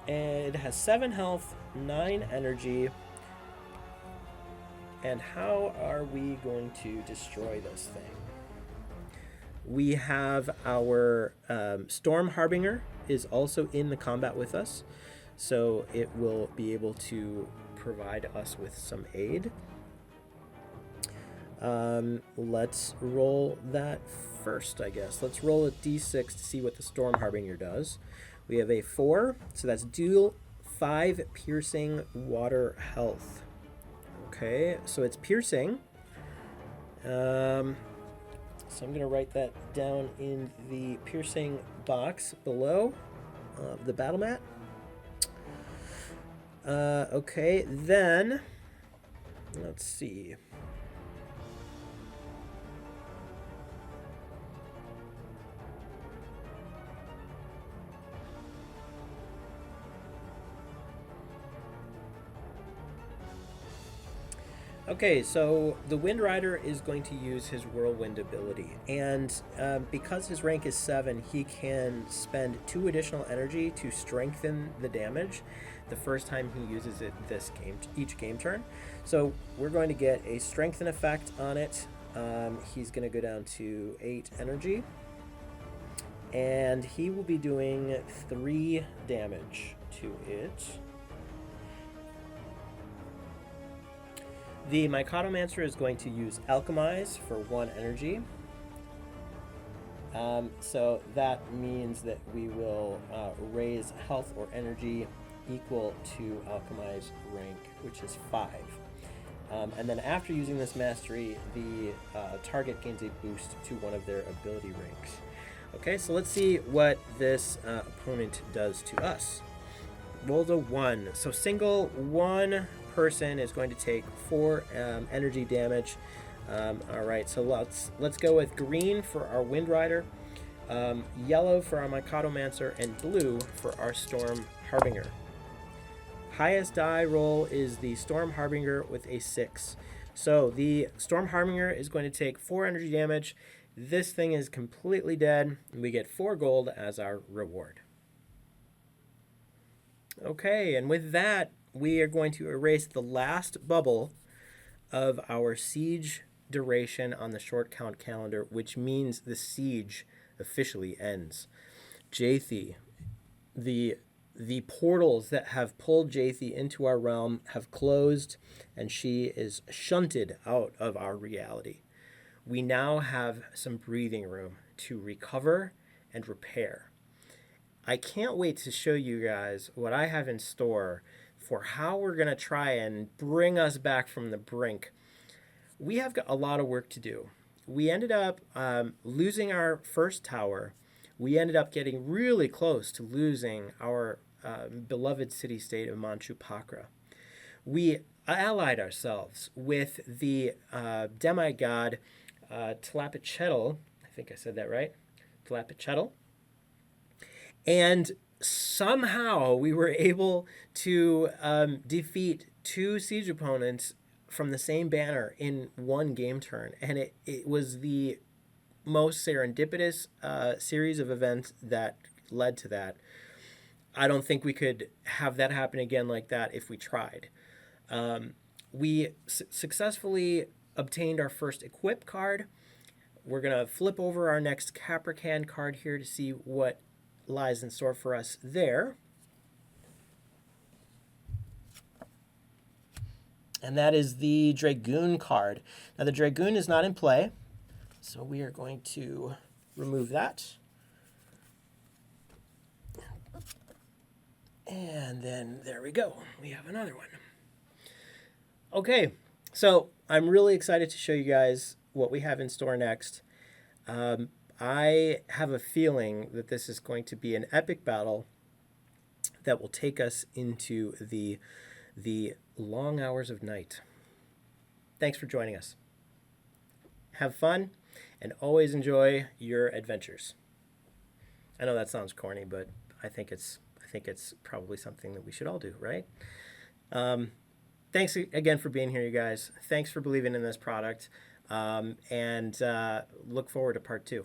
it has 7 health, 9 energy. And how are we going to destroy this thing? We have our Storm Harbinger is also in the combat with us, so it will be able to provide us with some aid. Let's roll that first, I guess. Let's roll a d6 to see what the Storm Harbinger does. We have a 4, so that's deal 5 piercing water health. Okay, so it's piercing. So I'm going to write that down in the piercing box below the battle mat. Okay, then let's see. Okay, so the Wind Rider is going to use his Whirlwind ability, and because his rank is 7, he can spend 2 additional energy to strengthen the damage the first time he uses it each game turn. So we're going to get a strengthen effect on it. He's going to go down to 8 energy, and he will be doing 3 damage to it. The Mycotomancer is going to use Alchemize for 1 energy. So that means that we will raise health or energy equal to Alchemize rank, which is 5. And then after using this mastery, the target gains a boost to one of their ability ranks. Okay, so let's see what this opponent does to us. Rolled a 1. So single 1 person is going to take 4 energy damage. All right, so let's go with green for our Wind Rider, yellow for our Mycotomancer, and blue for our Storm Harbinger. Highest die roll is the Storm Harbinger with a 6. So the Storm Harbinger is going to take 4 energy damage. This thing is completely dead, and we get 4 gold as our reward. Okay, and with that, we are going to erase the last bubble of our siege duration on the short count calendar, which means the siege officially ends. Jaethi, the portals that have pulled Jaethi into our realm have closed, and she is shunted out of our reality. We now have some breathing room to recover and repair. I can't wait to show you guys what I have in store for how we're going to try and bring us back from the brink. We have got a lot of work to do. We ended up losing our first tower. We ended up getting really close to losing our beloved city-state of Manchu-Pakra. We allied ourselves with the demigod Tlapichetl. I think I said that right. Tlapichetl. And somehow we were able to defeat 2 siege opponents from the same banner in 1 game turn. And it was the most serendipitous series of events that led to that. I don't think we could have that happen again like that if we tried. We successfully obtained our first equip card. We're going to flip over our next Caprican card here to see what lies in store for us there. And that is the Dragoon card. Now the Dragoon is not in play, so we are going to remove that. And then there we go. We have another one. Okay, so I'm really excited to show you guys what we have in store next. I have a feeling that this is going to be an epic battle that will take us into the long hours of night. Thanks for joining us. Have fun and always enjoy your adventures. I know that sounds corny, but I think it's probably something that we should all do, right? Thanks again for being here, you guys. Thanks for believing in this product, and look forward to part 2.